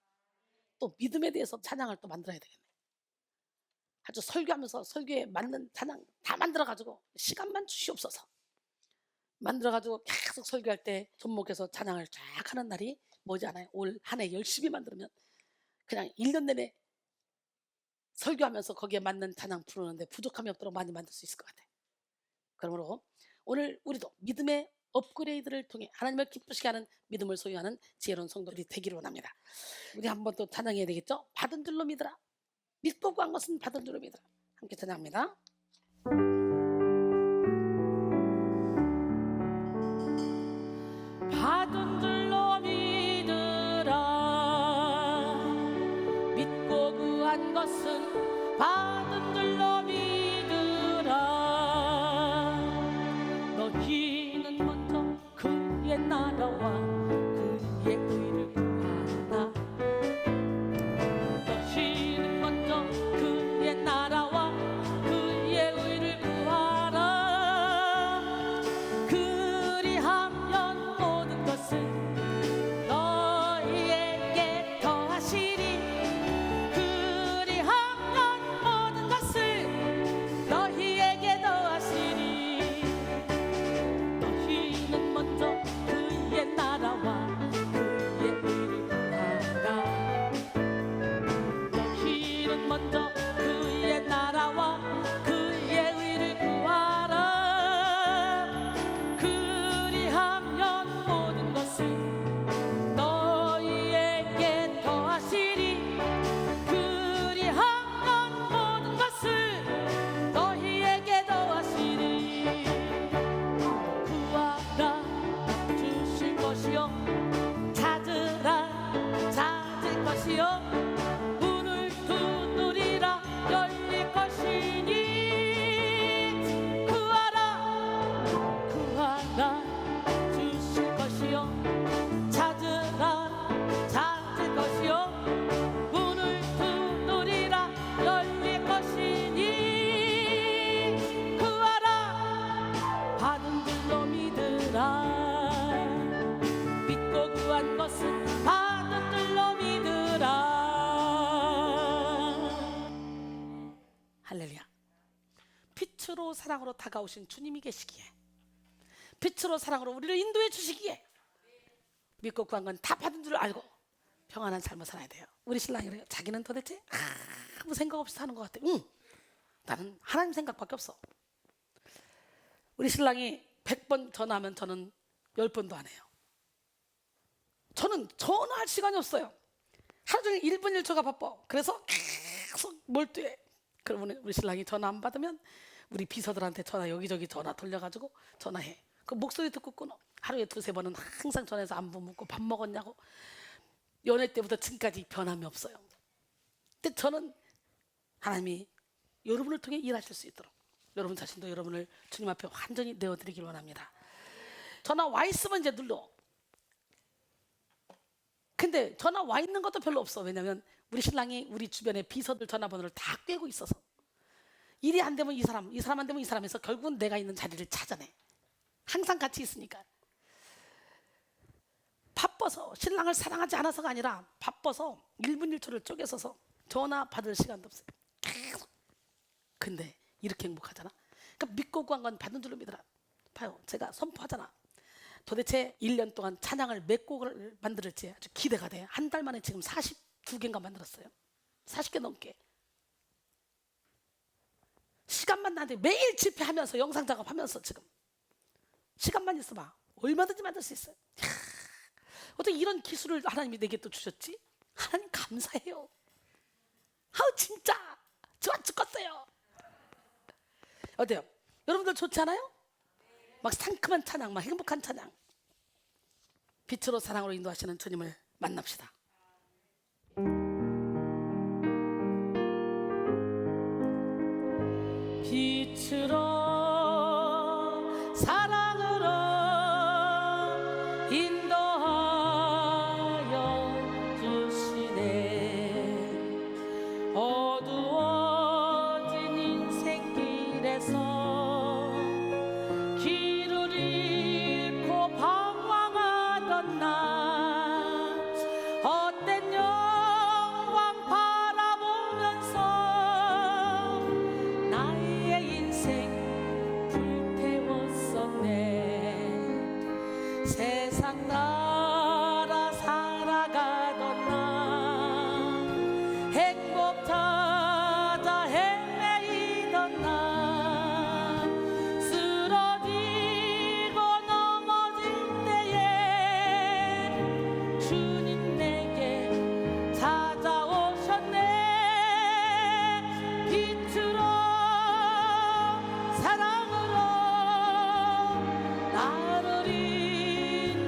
또 믿음에 대해서 찬양을 또 만들어야 되겠네요. 아주 설교하면서 설교에 맞는 찬양 다 만들어가지고 시간만 주시옵소서 만들어가지고 계속 설교할 때 손목에서 찬양을 쫙 하는 날이 머지않아요. 올 한 해 열심히 만들면 그냥 1년 내내 설교하면서 거기에 맞는 찬양 부르는데 부족함이 없도록 많이 만들 수 있을 것 같아요. 그러므로 오늘 우리도 믿음의 업그레이드를 통해 하나님을 기쁘시게 하는 믿음을 소유하는 지혜로운 성도들이 되기를 원합니다. 우리 한번 또 찬양해야 되겠죠? 받은 줄로 믿으라. 믿고 구한 것은 받은 줄로 믿으라. 함께 찬양합니다. 받은 줄로 믿으라. 믿고 구한 것은 받은 줄로 믿으라. 너희는 먼저 그의 나라와 그의 의를 구하라. 너희는 먼저 그의 나라와 그의 의를 구하라. 그리하면 모든 것을 너희에게 더하시리. 그리하면 모든 것을 너희에게 더하시리. 너희는 먼저 그의 나라와 그의 의를 구하라. 너희는 먼저 그의 나라와 그의 의를 구하라. 그리하면 모든 것을 너희에게 더하시리. 그리하면 모든 것을 너희에게 더하시리. 구하라 주실 것이요 찾으라 찾을 것이요 문을 두드리라 열릴 것이니. 구하라 주실 것이요 찾으라 찾을 것이요 문을 두드리라 열릴 것이니. 구하라 받은 줄로 믿으라. 믿고 구한 것은 받은 줄로 믿으라. 할렐루야. 빛으로 사랑으로 다가오신 주님이 계시기에 빛으로 사랑으로 우리를 인도해 주시기에 믿고 구한 건 다 받은 줄 알고 평안한 삶을 살아야 돼요. 우리 신랑이 그래요. 자기는 도대체 아무 생각 없이 사는 것 같아. 나는 하나님 생각밖에 없어. 우리 신랑이 100번 전화하면 저는 10번도 안 해요. 저는 전화할 시간이 없어요. 하루 종일 1분 1초가 바빠. 그래서 계속 몰두해. 그러면 우리 신랑이 전화 안 받으면 우리 비서들한테 전화 여기저기 전화 돌려가지고 전화해. 그 목소리 듣고 끊어. 하루에 2-3번은 항상 전화해서 안부 묻고 밥 먹었냐고. 연애 때부터 지금까지 변함이 없어요. 근데 저는 하나님이 여러분을 통해 일하실 수 있도록 여러분 자신도 여러분을 주님 앞에 완전히 내어드리길 원합니다. 전화 와 있으면 이제 눌러. 근데 전화 와 있는 것도 별로 없어. 왜냐면 우리 신랑이 우리 주변에 비서들 전화번호를 다 꿰고 있어서 일이 안 되면 이 사람 안 되면 이 사람 해서 결국은 내가 있는 자리를 찾아내. 항상 같이 있으니까. 바빠서 신랑을 사랑하지 않아서가 아니라 바빠서 1분 1초를 쪼개서서 전화 받을 시간도 없어요. 계속. 근데 이렇게 행복하잖아. 그러니까 믿고 구한 건 받는 줄로 믿으라. 봐요. 제가 선포하잖아. 도대체 1년 동안 찬양을 몇 곡을 만들었지 아주 기대가 돼. 한 달 만에 지금 42개인가 만들었어요. 40개 넘게. 시간만 나는데 매일 집회하면서 영상 작업하면서 지금 시간만 있어봐 얼마든지 만들 수 있어요. 이야, 어떻게 이런 기술을 하나님이 내게 또 주셨지? 하나님 감사해요. 아우 진짜 좋아 죽겠어요. 어때요? 여러분들 좋지 않아요? 막 상큼한 찬양, 막 행복한 찬양. 빛으로 사랑으로 인도하시는 주님을 만납시다. 빛으로 사랑으로 인도하여 주시네. 어두워진 인생길에서 길을 잃고 방황하던 나 헛된 영광 바라보면서 나의 인생 불태웠었네. 세상 나라 살아가던 나 행복 찾아 헤매이던 나 쓰러지고 넘어질 때에 주님 내게 찾아오셨네. 빛으로 사랑으로 나를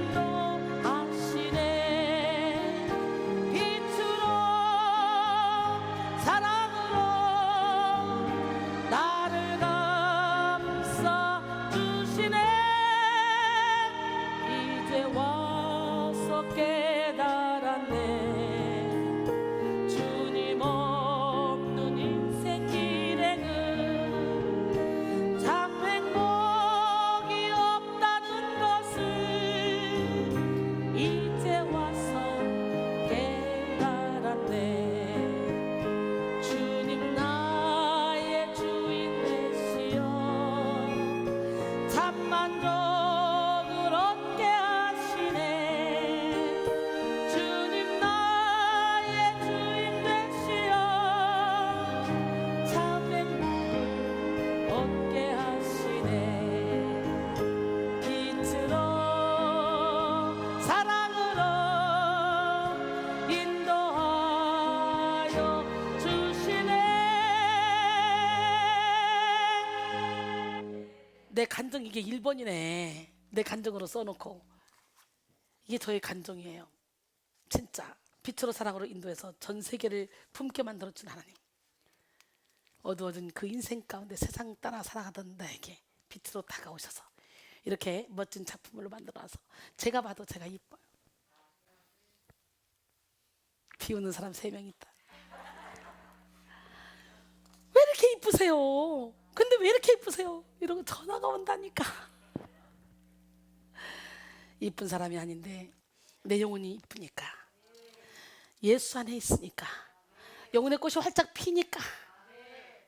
인도하시네. 빛으로 사랑으로 나를 감싸주시네. 이제 와서 깨달았네. 주님 없는 인생 길에는 참 행복이 없다는 것을 이제 와서 깨달았네. 주님 나의 주인 되시어 참 만족을 얻게 하시네. 주님 나의 주인 되시어 참 행복을 얻게 하시네. 빛으로 사랑으로 인도하여 주시네. 내 간증 이게 1번이네. 내 간증으로 써놓고 이게 저의 간증이에요. 진짜 빛으로 사랑으로 인도해서 전 세계를 품게 만들어준 하나님. 어두워진 그 인생 가운데 세상 따라 살아가던 나에게 빛으로 다가오셔서 이렇게 멋진 작품으로 만들어서 제가 봐도 제가 이뻐요. 비우는 사람 3명 있다. 왜 이렇게 이쁘세요? 근데 왜 이렇게 이쁘세요? 이러고 전화가 온다니까. 이쁜 사람이 아닌데 내 영혼이 이쁘니까, 예수 안에 있으니까, 영혼의 꽃이 활짝 피니까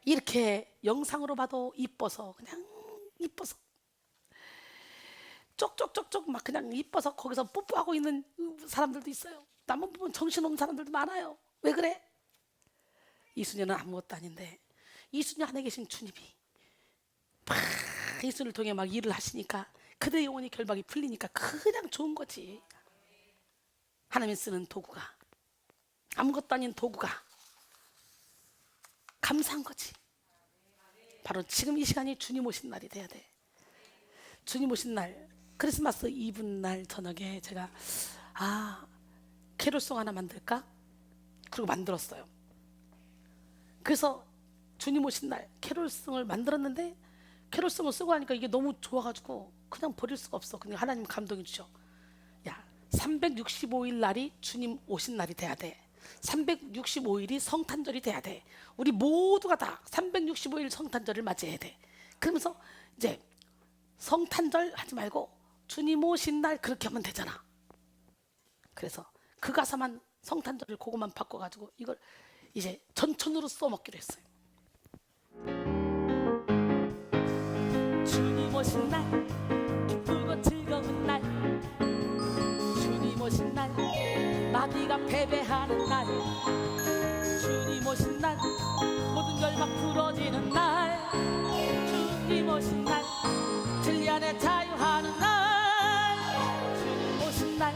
이렇게 영상으로 봐도 이뻐서, 그냥 이뻐서 쪽쪽쪽쪽 막 그냥 이뻐서 거기서 뽀뽀하고 있는 사람들도 있어요. 나만 보면 정신없는 사람들도 많아요. 왜 그래? 이순녀는 아무것도 아닌데 이순녀 안에 계신 주님이 막 이순을 통해 막 일을 하시니까 그들의 영혼이 결박이 풀리니까 그냥 좋은 거지. 하나님 쓰는 도구가, 아무것도 아닌 도구가 감사한 거지. 바로 지금 이 시간이 주님 오신 날이 돼야 돼. 주님 오신 날, 크리스마스 이브 날 저녁에 제가 캐롤송 하나 만들까? 그리고 만들었어요. 그래서 주님 오신 날 캐롤송을 만들었는데, 캐롤송을 쓰고 하니까 이게 너무 좋아가지고 그냥 버릴 수가 없어. 근데 하나님 감동이 주셔. 야, 365일 날이 주님 오신 날이 돼야 돼. 365일이 성탄절이 돼야 돼. 우리 모두가 다 365일 성탄절을 맞이해야 돼. 그러면서 이제 성탄절 하지 말고 주님 오신 날 그렇게 하면 되잖아. 그래서 그 가사만, 성탄절을 그것만 바꿔가지고 이걸 이제 전천으로 써먹기로 했어요. 주님 오신 날, 기쁘고 즐거운 날, 마귀가 패배하는 날, 주님 오신 날, 모든 결박 풀어지는 날, 주님 오신 날, 진리 안에 자유하는 날, 주님 오신 날,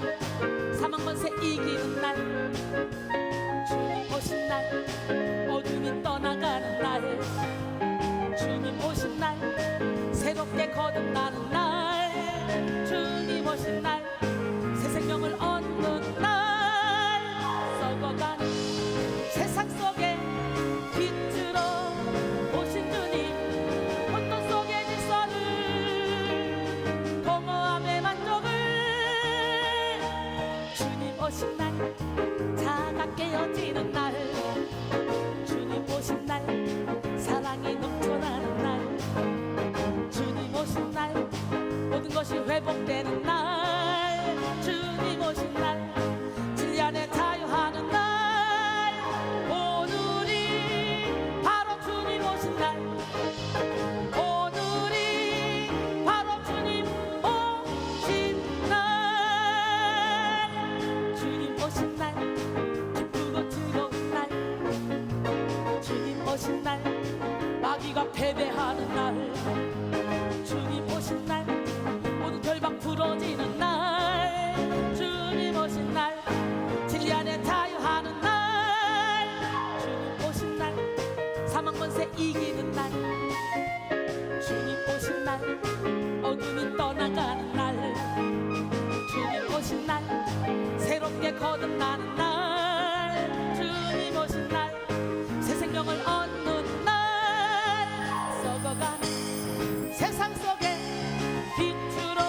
사망 권세 이기는 날, 주님 오신 날, 어둠이 떠나가는 날, 주님 오신 날, 새롭게 거듭나는 날, 주님 오신 날, 새 생명을 얻는 날, 썩어가는 세상 속에 빛으로 오신 주님, 혼돈 속의 질서를, 공허함의 만족을, 주님 오신 날, 자가 깨어지는 날, 주님 오신 날, 사랑이 넘쳐나는 날, 주님 오신 날, 모든 것이 회복되는 날, 주님 오신 날, 진리 안에 자유하는 날, 오늘이 바로 주님 오신 날, 오늘이 바로 주님 오신 날, 주님 오신 날, 기쁘고 즐거운 날, 주님 오신 날, 마귀가 패배하는 날, 주님 오신 날, 모든 결박 풀어지는 날, 주님 오신 날, 진리 안에 자유하는 날, 주님 오신 날, 사망 권세 이기는 날, 주님 오신 날, 어둠이 떠나가는 날, 주님 오신 날, 새롭게 거듭나는 날, 주님 오신 날, 새 생명을 얻는 날, 썩어가는 세상 속에 빛으로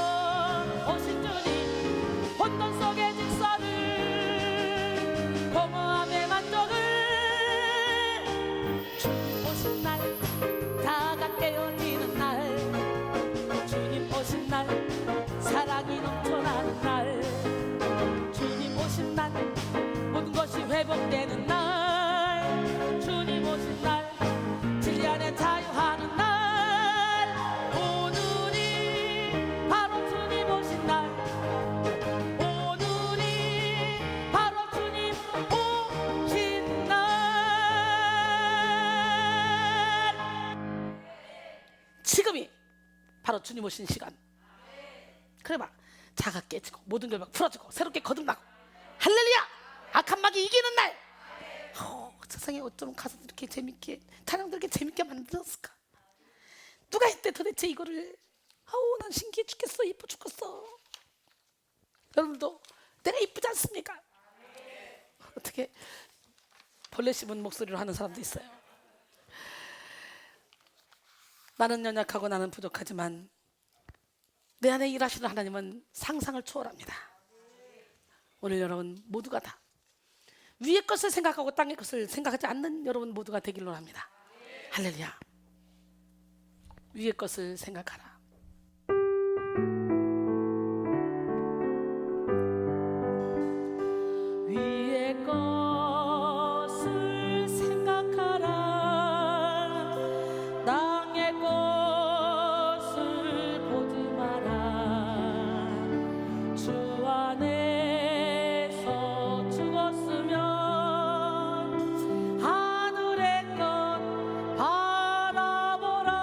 오신 주님, 혼돈 속의 질서를, 공허함의 만족을, 주님 오신 날, 다가 깨어지는 날, 주님 오신 날, 사랑이 넘쳐나는 날, 주님 오신 날, 모든 것이 회복되는 날, 주님 오신 날, 진리 안에 자유하는 날, 오늘이 바로 주님 오신 날, 오늘이 바로 주님 오신 날, 지금이 바로 주님 오신 시간. 그래 봐, 자가 깨지고 모든 결박 풀어지고 새롭게 거듭나고, 할렐루야, 악한 마귀 이기는 날. 세상에 어쩜 가사도 이렇게 재밌게, 찬양도 이렇게 재밌게 만들었을까? 누가 했대 도대체 이거를? 아우, 난 신기해 죽겠어, 이뻐 죽겠어. 여러분도 내가 이쁘지 않습니까? 어떻게 벌레 씹은 목소리로 하는 사람도 있어요. 나는 연약하고 나는 부족하지만 내 안에 일하시는 하나님은 상상을 초월합니다. 오늘 여러분 모두가 다 위의 것을 생각하고 땅의 것을 생각하지 않는 여러분 모두가 되기를 합니다. 할렐루야. 위의 것을 생각하라. 위의 것을 생각하라. 땅의 것을 보지 마라. 주 안에서 죽었으면 하늘의 것 바라보라.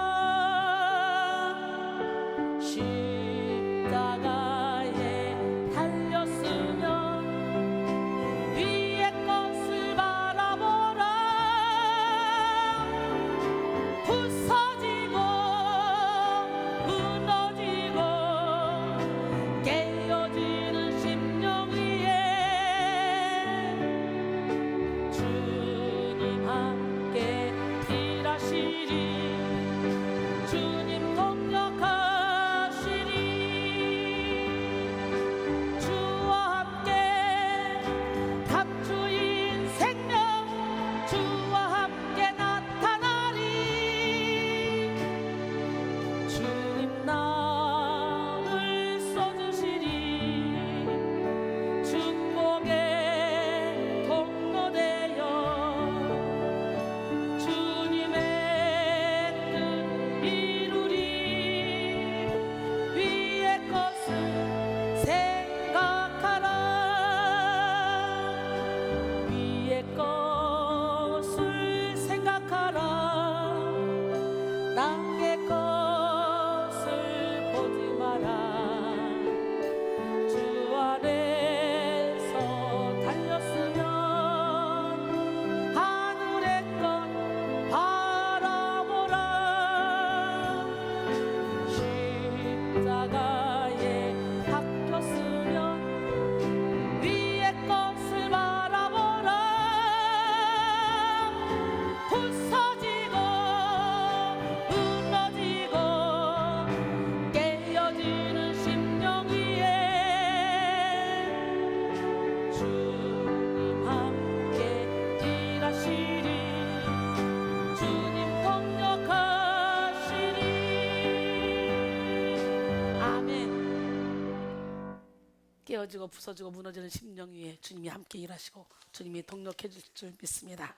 깨어지고 부서지고 무너지는 심령 위에 주님이 함께 일하시고 주님이 동력해 줄 줄 믿습니다.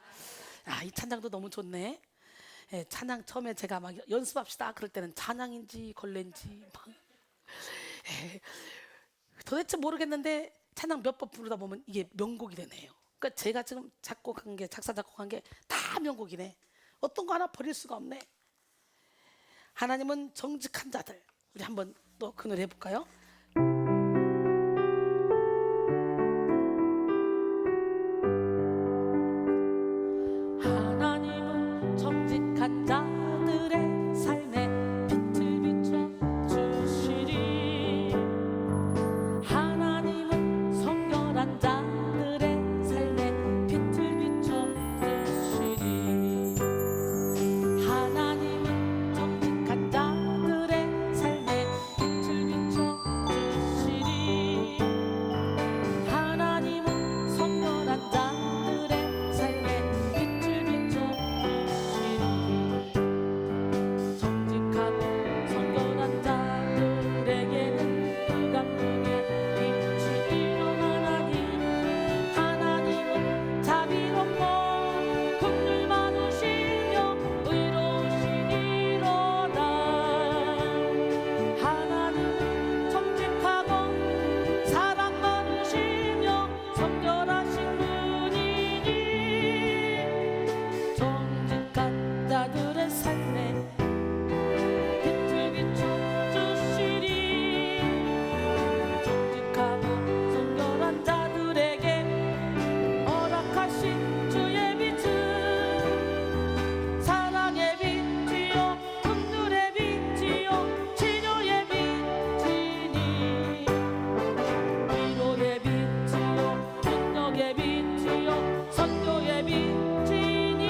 이 찬양도 너무 좋네. 예, 찬양 처음에 제가 막 연습합시다 그럴 때는 찬양인지 걸레인지 막 도대체 모르겠는데 찬양 몇 번 부르다 보면 이게 명곡이 되네요. 그러니까 제가 지금 작곡한 게 작사 작곡한 게 다 명곡이네. 어떤 거 하나 버릴 수가 없네. 하나님은 정직한 자들. 우리 한번 또 그 노래 해볼까요? 하나님은 정직한 자들의 삶에 빛을 비춰 주시리. 하나님은 성결한 자들의 삶에 빛을 비춰 주시리. 하나님은 정직한 자들의 삶에 빛을 비춰 주시리. 하나님은 성결한 자들의 삶에 빛을 비춰 주시리. 정직하고 성결한 자들에게는 그 감동의 빛이 일어나나니. 하나님은 자비롭고 긍휼 많으시며 의로우시니로다. 하나님은 정직하고 사랑 많으시며 성결하신 분이니. 정직한 자들의 삶에 빛을 비춰 주시리. 정직하고 성결한 자들에게 허락하신 주의 빛은 사랑의 빛이요 긍휼의 빛이요 치료의 빛이니. 위로의 빛이요 능력의 빛이요 선교의 빛이니.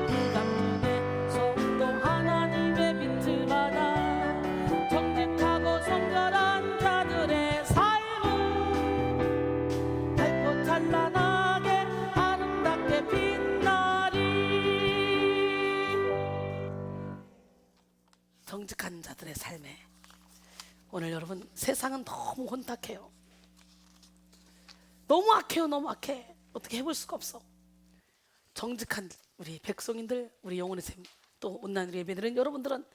그 감중에서도 하나님의 빛을 받아 정직하고 성결한 자들의 삶은 밝고 찬란하게 아름답게 빛나리. 정직한 자들의 삶에 오늘 여러분 세상은 너무 혼탁해요. 너무 악해요. 너무 악해. 어떻게 해볼 수가 없어. 정직한 우리 백성인들, 우리 영혼의 샘, 또 온난 우리 예배드리는 여러분들은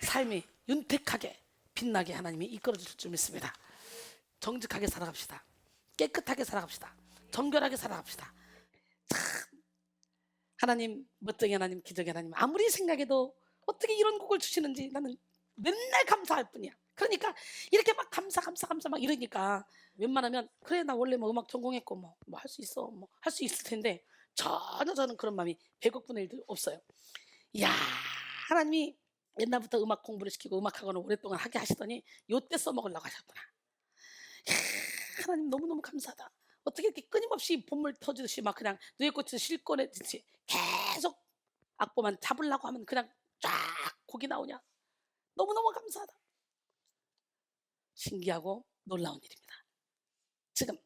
삶이 윤택하게 빛나게 하나님이 이끌어 주실 줄 믿습니다. 정직하게 살아갑시다. 깨끗하게 살아갑시다. 정결하게 살아갑시다. 참 하나님, 멋쟁이 하나님, 기적의 하나님, 아무리 생각해도 어떻게 이런 곡을 주시는지 나는 맨날 감사할 뿐이야. 그러니까 이렇게 막 감사 막 이러니까 웬만하면 그래 나 원래 뭐 음악 전공했고 뭐 할 수 있어 뭐 할 수 있을 텐데 전혀 저는 그런 마음이 100억분의 1도 없어요. 이야, 하나님이 옛날부터 음악 공부를 시키고 음악학원을 오랫동안 하게 하시더니 요때 써먹으려고 하셨구나. 이야, 하나님 너무너무 감사하다. 어떻게 이렇게 끊임없이 봄물 터지듯이 막 그냥 누에꽃을 실꺼내듯이 계속 악보만 잡으려고 하면 그냥 쫙 곡이 나오냐. 너무너무 감사하다. 신기하고 놀라운 일입니다. 지금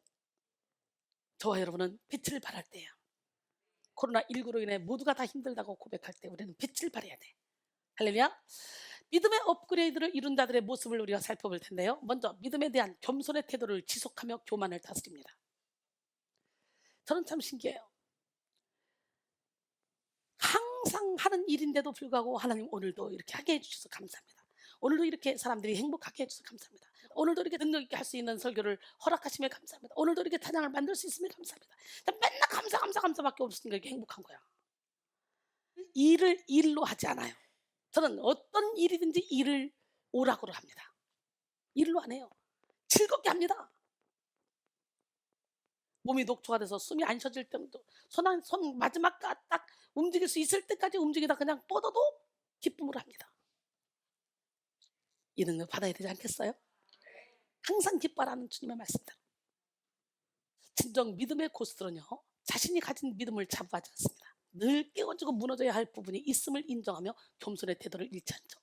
저와 여러분은 빛을 발할 때예요. 코로나19로 인해 모두가 다 힘들다고 고백할 때 우리는 빛을 발해야 돼. 할렐루야. 믿음의 업그레이드를 이룬 자들의 모습을 우리가 살펴볼 텐데요. 먼저 믿음에 대한 겸손의 태도를 지속하며 교만을 다스립니다. 저는 참 신기해요. 항상 하는 일인데도 불구하고 하나님 오늘도 이렇게 하게 해주셔서 감사합니다. 오늘도 이렇게 사람들이 행복하게 해주셔서 감사합니다. 오늘도 이렇게 능력 있게 할 수 있는 설교를 허락하시며 감사합니다. 오늘도 이렇게 찬양을 만들 수 있으면 감사합니다. 맨날 감사밖에 없으니까 이렇게 행복한 거야. 일을 일로 하지 않아요. 저는 어떤 일이든지 일을 오락으로 합니다. 일로 안 해요. 즐겁게 합니다. 몸이 녹초가 돼서 숨이 안 쉬어질 정도, 손 마지막 딱 움직일 수 있을 때까지 움직이다 그냥 뻗어도 기쁨으로 합니다. 이 능력 받아야 되지 않겠어요? 항상 기뻐라는 주님의 말씀대로. 진정 믿음의 고수들은요, 자신이 가진 믿음을 자부하지 않습니다. 늘 깨어지고 무너져야 할 부분이 있음을 인정하며 겸손의 태도를 잃지 않죠.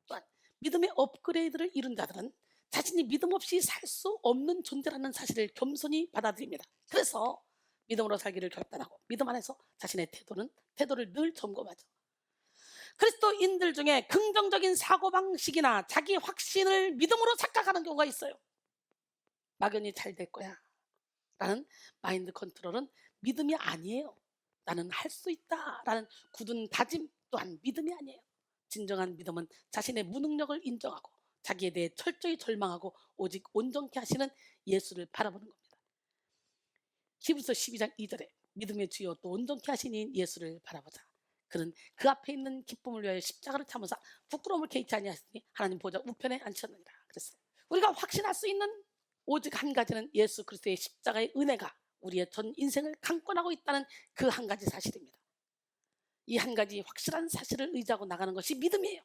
또한 믿음의 업그레이드를 이룬 자들은 자신이 믿음 없이 살 수 없는 존재라는 사실을 겸손히 받아들입니다. 그래서 믿음으로 살기를 결단하고 믿음 안에서 자신의 태도를 늘 점검하죠. 그리스도인들 중에 긍정적인 사고방식이나 자기 확신을 믿음으로 착각하는 경우가 있어요. 막연히 잘 될 거야 라는 마인드 컨트롤은 믿음이 아니에요. 나는 할 수 있다 라는 굳은 다짐 또한 믿음이 아니에요. 진정한 믿음은 자신의 무능력을 인정하고 자기에 대해 철저히 절망하고 오직 온전케 하시는 예수를 바라보는 겁니다. 히브리서 12장 2절에 믿음의 주여 또 온전케 하시는 예수를 바라보자. 그는 그 앞에 있는 기쁨을 위하여 십자가를 참으사 부끄러움을 개의치 아니하시니 하나님 보좌 우편에 앉히셨느니라 그랬어요. 우리가 확신할 수 있는 오직 한 가지는 예수 그리스도의 십자가의 은혜가 우리의 전 인생을 강권하고 있다는 그 한 가지 사실입니다. 이 한 가지 확실한 사실을 의지하고 나가는 것이 믿음이에요.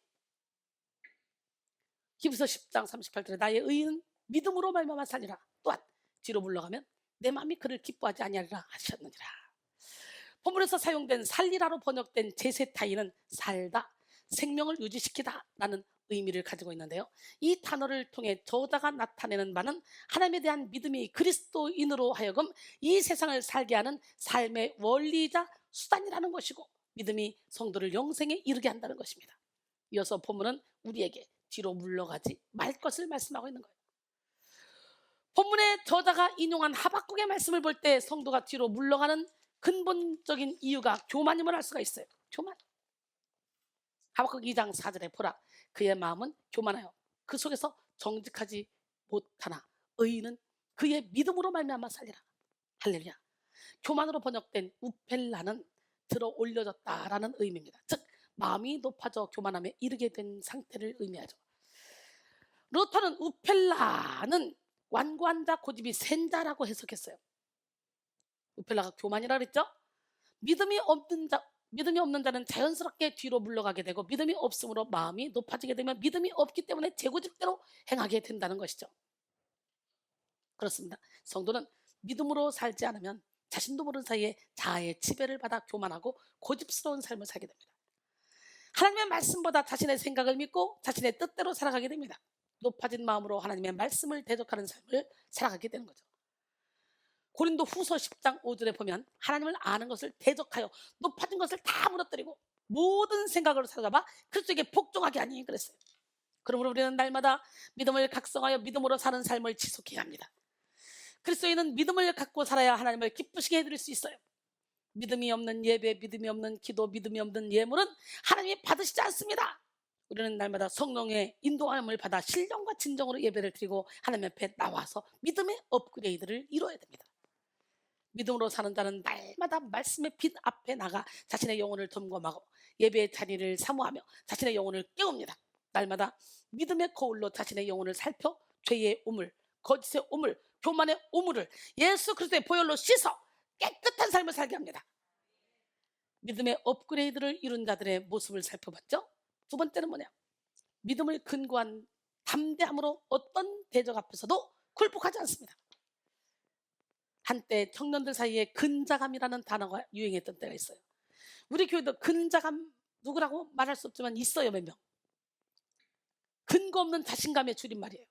히브리서 10장 38절에 나의 의인은 믿음으로 말미암아 살리라. 또한 뒤로 물러가면 내 마음이 그를 기뻐하지 아니하리라 하셨느니라. 본문에서 사용된 살리라로 번역된 제세타이는 살다, 생명을 유지시키다 라는 의미를 가지고 있는데요. 이 단어를 통해 저자가 나타내는 바는 하나님에 대한 믿음이 그리스도인으로 하여금 이 세상을 살게 하는 삶의 원리이자 수단이라는 것이고 믿음이 성도를 영생에 이르게 한다는 것입니다. 이어서 본문은 우리에게 뒤로 물러가지 말 것을 말씀하고 있는 거예요. 본문의 저자가 인용한 하박국의 말씀을 볼 때 성도가 뒤로 물러가는 근본적인 이유가 교만임을 알 수가 있어요. 교만. 하박국 2장 4절에 보라 그의 마음은 교만하여 그 속에서 정직하지 못하나 의인은 그의 믿음으로 말미암아 살리라. 할렐루야. 교만으로 번역된 우펠라는 들어 올려졌다라는 의미입니다. 즉 마음이 높아져 교만함에 이르게 된 상태를 의미하죠. 루터는 우펠라는 완고한 자 고집이 센 자라고 해석했어요. 우펠라가 교만이라 그랬죠. 믿음이 없는 자는 자연스럽게 뒤로 물러가게 되고 믿음이 없으므로 마음이 높아지게 되면 믿음이 없기 때문에 제 고집대로 행하게 된다는 것이죠. 그렇습니다. 성도는 믿음으로 살지 않으면 자신도 모르는 사이에 자아의 지배를 받아 교만하고 고집스러운 삶을 살게 됩니다. 하나님의 말씀보다 자신의 생각을 믿고 자신의 뜻대로 살아가게 됩니다. 높아진 마음으로 하나님의 말씀을 대적하는 삶을 살아가게 되는 거죠. 고린도 후서 10장 5절에 보면 하나님을 아는 것을 대적하여 높아진 것을 다 무너뜨리고 모든 생각으로 사로잡아 그리스도에게 복종하게 하니 그랬어요. 그러므로 우리는 날마다 믿음을 각성하여 믿음으로 사는 삶을 지속해야 합니다. 그리스도인은 믿음을 갖고 살아야 하나님을 기쁘시게 해드릴 수 있어요. 믿음이 없는 예배, 믿음이 없는 기도, 믿음이 없는 예물은 하나님이 받으시지 않습니다. 우리는 날마다 성령의 인도함을 받아 신령과 진정으로 예배를 드리고 하나님 앞에 나와서 믿음의 업그레이드를 이루어야 됩니다. 믿음으로 사는 자는 날마다 말씀의 빛 앞에 나가 자신의 영혼을 점검하고 예배의 자리를 사모하며 자신의 영혼을 깨웁니다. 날마다 믿음의 거울로 자신의 영혼을 살펴 죄의 우물, 거짓의 우물, 교만의 우물을 예수 그리스도의 보혈로 씻어 깨끗한 삶을 살게 합니다. 믿음의 업그레이드를 이룬 자들의 모습을 살펴봤죠. 두 번째는 뭐냐? 믿음을 근거한 담대함으로 어떤 대적 앞에서도 굴복하지 않습니다. 한때 청년들 사이에 근자감이라는 단어가 유행했던 때가 있어요. 우리 교회도 근자감 누구라고 말할 수 없지만 있어요. 몇 명. 근거 없는 자신감의 줄임말이에요.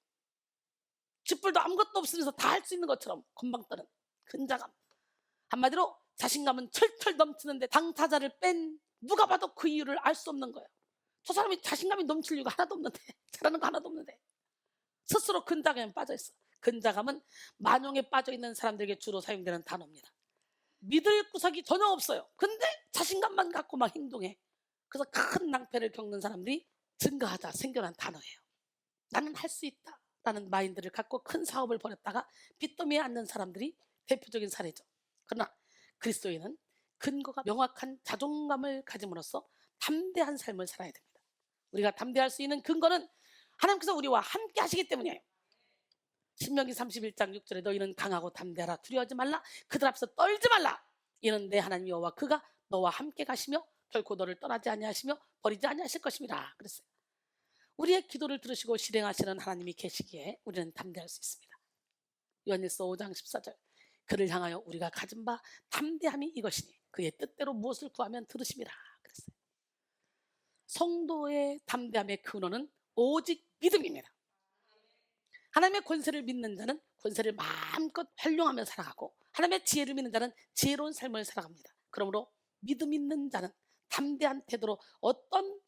쥐뿔도 아무것도 없으면서 다 할 수 있는 것처럼 건방 떠는 근자감. 한마디로 자신감은 철철 넘치는데 당사자를 뺀 누가 봐도 그 이유를 알 수 없는 거예요. 저 사람이 자신감이 넘칠 이유가 하나도 없는데, 잘하는 거 하나도 없는데 스스로 근자감에 빠져있어. 근자감은 만용에 빠져있는 사람들에게 주로 사용되는 단어입니다. 믿을 구석이 전혀 없어요. 근데 자신감만 갖고 막 행동해. 그래서 큰 낭패를 겪는 사람들이 증가하자 생겨난 단어예요. 나는 할 수 있다 라는 마인드를 갖고 큰 사업을 벌였다가 빚더미에 앉는 사람들이 대표적인 사례죠. 그러나 그리스도인은 근거가 명확한 자존감을 가짐으로써 담대한 삶을 살아야 됩니다. 우리가 담대할 수 있는 근거는 하나님께서 우리와 함께 하시기 때문이에요. 신명기 31장 6절에 너희는 강하고 담대하라. 두려워하지 말라. 그들 앞에서 떨지 말라. 이는 내 하나님 여호와 그가 너와 함께 가시며 결코 너를 떠나지 아니하시며 버리지 아니하실 것입니다. 그랬어요. 우리의 기도를 들으시고 실행하시는 하나님이 계시기에 우리는 담대할 수 있습니다. 요한일서 5장 14절 그를 향하여 우리가 가진 바 담대함이 이것이니 그의 뜻대로 무엇을 구하면 들으심이라. 그랬어요. 성도의 담대함의 근원은 오직 믿음입니다. 하나님의 권세를 믿는 자는 권세를 마음껏 활용하며 살아가고 하나님의 지혜를 믿는 자는 지혜로운 삶을 살아갑니다. 그러므로 믿음 있는 자는 담대한 태도로 어떤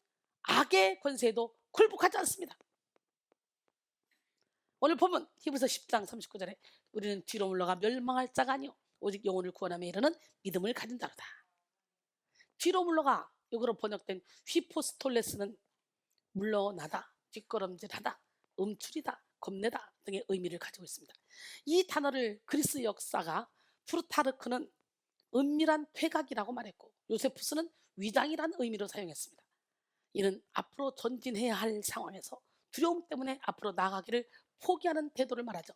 악의 권세에도 굴복하지 않습니다. 오늘 보면 히브리서 10장 39절에 우리는 뒤로 물러가 멸망할 자가 아니요 오직 영혼을 구원함에 이르는 믿음을 가진 자로다. 뒤로 물러가, 이거로 번역된 휘포스톨레스는 물러나다, 뒷걸음질하다, 움츠리다, 겁내다 등의 의미를 가지고 있습니다. 이 단어를 그리스 역사가 프루타르크는 은밀한 퇴각이라고 말했고 요세푸스는 위장이라는 의미로 사용했습니다. 이는 앞으로 전진해야 할 상황에서 두려움 때문에 앞으로 나가기를 포기하는 태도를 말하죠.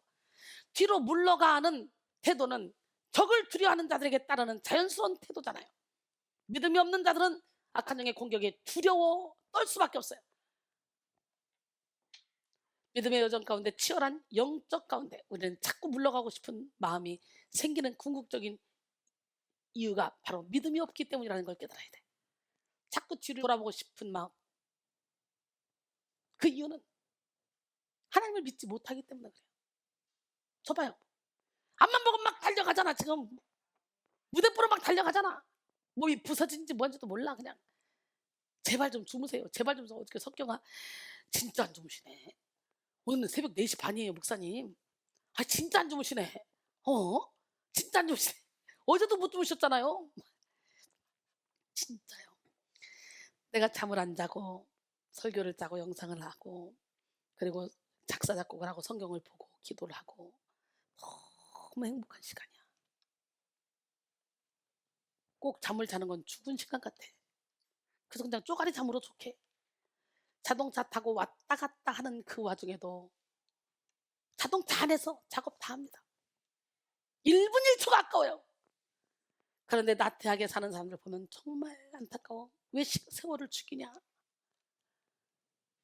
뒤로 물러가는 태도는 적을 두려워하는 자들에게 따르는 자연스러운 태도잖아요. 믿음이 없는 자들은 악한 영의 공격에 두려워 떨 수밖에 없어요. 믿음의 여정 가운데 치열한 영적 가운데 우리는 자꾸 물러가고 싶은 마음이 생기는 궁극적인 이유가 바로 믿음이 없기 때문이라는 걸 깨달아야 돼. 자꾸 뒤를 돌아보고 싶은 마음, 그 이유는 하나님을 믿지 못하기 때문에 그래요. 저 봐요, 앞만 보고 막 달려가잖아. 지금 무대포로 막 달려가잖아. 몸이 부서진지 뭔지도 몰라. 그냥 제발 좀 주무세요. 제발 좀. 어떻게 석경아 진짜 안 주무시네. 오늘 새벽 4시 반이에요 목사님. 아 진짜 안 주무시네. 진짜 안 주무시네. 어제도 못 주무셨잖아요. 진짜요. 내가 잠을 안 자고 설교를 짜고 영상을 하고 그리고 작사 작곡을 하고 성경을 보고 기도를 하고 너무 행복한 시간이야. 꼭 잠을 자는 건 죽은 시간 같아. 그래서 그냥 쪼가리 잠으로 좋게 자동차 타고 왔다 갔다 하는 그 와중에도 자동차 안에서 작업 다 합니다. 1분 1초가 아까워요. 그런데 나태하게 사는 사람들 보면 정말 안타까워. 왜 세월을 죽이냐.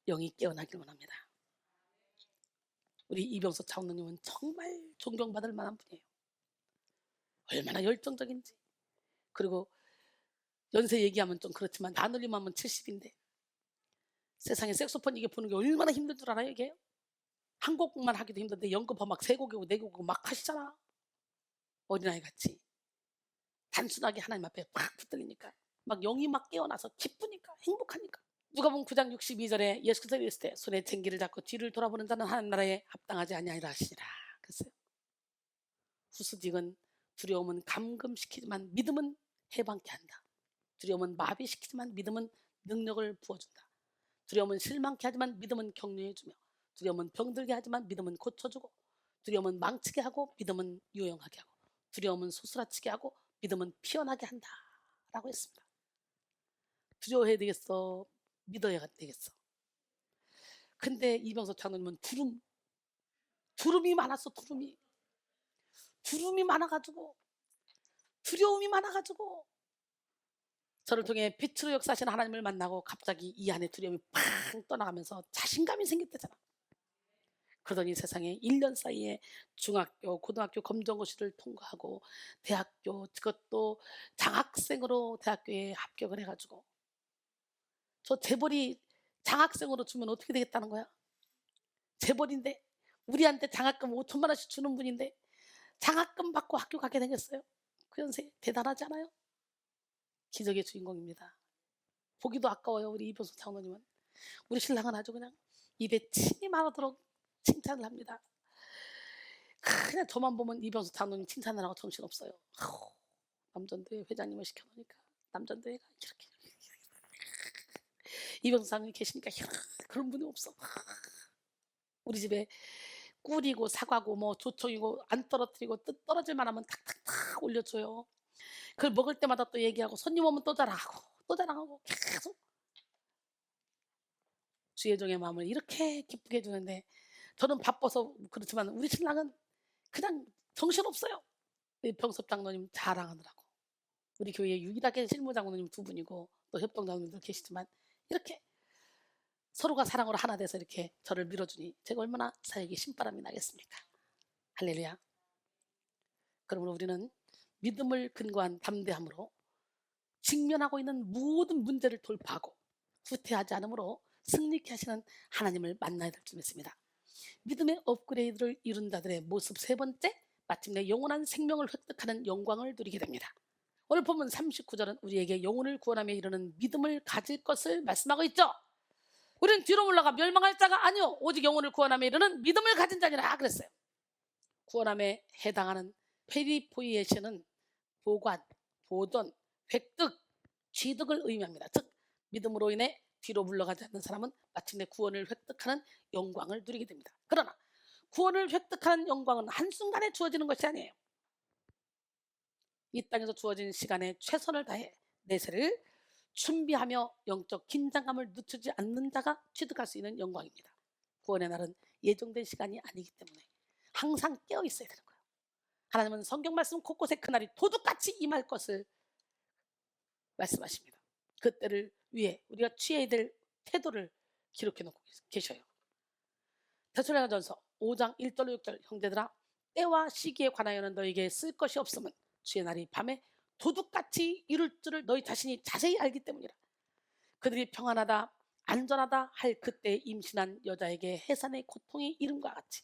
영이 깨어나길 원합니다. 우리 이병석 장로님은 정말 존경받을 만한 분이에요. 얼마나 열정적인지. 그리고 연세 얘기하면 좀 그렇지만 나눌림 하면 70인데 세상에 색소폰 이게 부는 게 얼마나 힘들 줄 알아요. 이게 한 곡만 하기도 힘든데 연급하 막 3곡이고 4곡이고 막 하시잖아. 어린아이 같이 단순하게 하나님 앞에 팍 붙들리니까 막 영이 막 깨어나서 기쁘니까 행복하니까. 누가복음 9장 62절에 예수께서 이랬을 때 손에 쟁기를 잡고 뒤를 돌아보는 자는 하나님 나라에 합당하지 아니하리라 하시니라 그랬어요. 후수직은 두려움은 감금시키지만 믿음은 해방케 한다. 두려움은 마비시키지만 믿음은 능력을 부어준다. 두려움은 실망케 하지만 믿음은 격려해주며 두려움은 병들게 하지만 믿음은 고쳐주고 두려움은 망치게 하고 믿음은 유용하게 하고 두려움은 소스라치게 하고 믿음은 피어나게 한다 라고 했습니다. 두려워해야 되겠어? 믿어야 되겠어? 근데 이병석 장로님은 두름이 많았어. 두름이 많아가지고 두려움이 많아가지고 저를 통해 빛으로 역사하시는 하나님을 만나고 갑자기 이 안에 두려움이 팡 떠나가면서 자신감이 생겼대잖아. 그러더니 세상에 1년 사이에 중학교, 고등학교 검정고시를 통과하고 대학교, 그것도 장학생으로 대학교에 합격을 해가지고 저 재벌이 장학생으로 주면 어떻게 되겠다는 거야? 재벌인데 우리한테 장학금 5천만 원씩 주는 분인데 장학금 받고 학교 가게 생겼어요. 그 연세 대단하지 않아요? 기적의 주인공입니다. 보기도 아까워요. 우리 이병석 장로님은. 우리 신랑은 아주 그냥 입에 침이 마르도록 칭찬을 합니다. 그냥 저만 보면 이병석 장로님 칭찬을 하고 정신없어요. 남전도회 회장님을 시켜놓으니까 남전도회가 이렇게 이병석 장로님 계시니까 그런 분이 없어. 우리 집에 꿀이고 사과고 뭐 조청이고 안 떨어뜨리고 떨어질만 하면 탁탁탁 올려줘요. 그걸 먹을 때마다 또 얘기하고 손님 오면 또 자랑하고 계속 주의 종의 마음을 이렇게 기쁘게 해주는데 저는 바빠서 그렇지만 우리 신랑은 그냥 정신없어요. 병섭 장로님 자랑하느라고. 우리 교회에 유일하게 실무장로님 2분이고 또 협동장로님들 계시지만 이렇게 서로가 사랑으로 하나 돼서 이렇게 저를 밀어주니 제가 얼마나 사역에 신바람이 나겠습니까? 할렐루야. 그러므로 우리는 믿음을 근거한 담대함으로 직면하고 있는 모든 문제를 돌파하고 후퇴하지 않으므로 승리케 하시는 하나님을 만나야 될 줄 믿습니다. 믿음의 업그레이드를 이룬 자들의 모습 3번째, 마침내 영원한 생명을 획득하는 영광을 누리게 됩니다. 오늘 보면 39절은 우리에게 영혼을 구원하며 이르는 믿음을 가질 것을 말씀하고 있죠. 우리는 뒤로 물러가 멸망할 자가 아니요 오직 영혼을 구원함에 이르는 믿음을 가진 자니라 그랬어요. 구원함에 해당하는 페리포이에시는 보관, 보존, 획득, 취득을 의미합니다. 즉 믿음으로 인해 뒤로 물러가지 않는 사람은 마침내 구원을 획득하는 영광을 누리게 됩니다. 그러나 구원을 획득하는 영광은 한순간에 주어지는 것이 아니에요. 이 땅에서 주어진 시간에 최선을 다해 내세를 준비하며 영적 긴장감을 늦추지 않는 자가 취득할 수 있는 영광입니다. 구원의 날은 예정된 시간이 아니기 때문에 항상 깨어 있어야 되는 거예요. 하나님은 성경 말씀 곳곳에 그날이 도둑같이 임할 것을 말씀하십니다. 그때를 위해 우리가 취해야 될 태도를 기록해 놓고 계셔요. 데살로니가전서 5장 1절로 6절 형제들아 때와 시기에 관하여는 너에게 쓸 것이 없음은 주의 날이 밤에 도둑같이 이룰 줄을 너희 자신이 자세히 알기 때문이라. 그들이 평안하다 안전하다 할 그때 임신한 여자에게 해산의 고통이 이름과 같이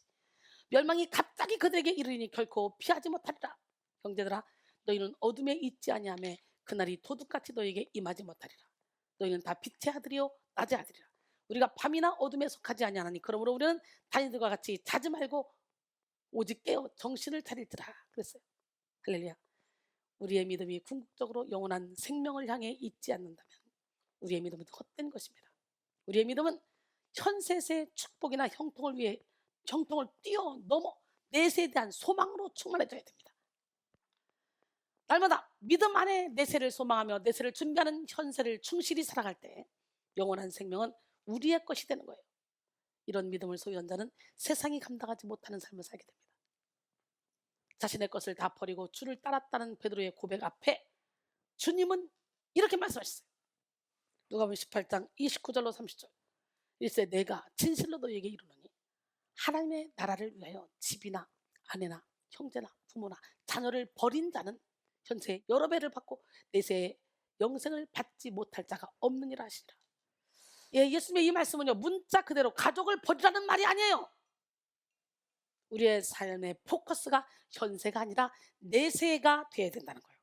멸망이 갑자기 그들에게 이르니 결코 피하지 못하리라. 형제들아 너희는 어둠에 있지 아니하며 그날이 도둑같이 너희에게 임하지 못하리라. 너희는 다 빛의 아들이요 낮의 아들이라. 우리가 밤이나 어둠에 속하지 아니하나니 그러므로 우리는 다니들과 같이 자지 말고 오직 깨어 정신을 차릴지라 그랬어요. 할렐루야. 우리의 믿음이 궁극적으로 영원한 생명을 향해 있지 않는다면 우리의 믿음은 헛된 것입니다. 우리의 믿음은 현세의 축복이나 형통을 뛰어넘어 내세에 대한 소망으로 충만해져야 됩니다. 날마다 믿음 안에 내세를 소망하며 내세를 준비하는 현세를 충실히 살아갈 때 영원한 생명은 우리의 것이 되는 거예요. 이런 믿음을 소유한 자는 세상이 감당하지 못하는 삶을 살게 됩니다. 자신의 것을 다 버리고 주를 따랐다는 베드로의 고백 앞에 주님은 이렇게 말씀하셨어요. 누가복음 18장 29절로 30절 일세 내가 진실로 너희에게 이르노니 하나님의 나라를 위하여 집이나 아내나 형제나 부모나 자녀를 버린 자는 현세에 여러 배를 받고 내세에 영생을 받지 못할 자가 없느니라 하시니라. 예수님의 이 말씀은요 문자 그대로 가족을 버리라는 말이 아니에요. 우리의 삶의 포커스가 현세가 아니라 내세가 되어야 된다는 거예요.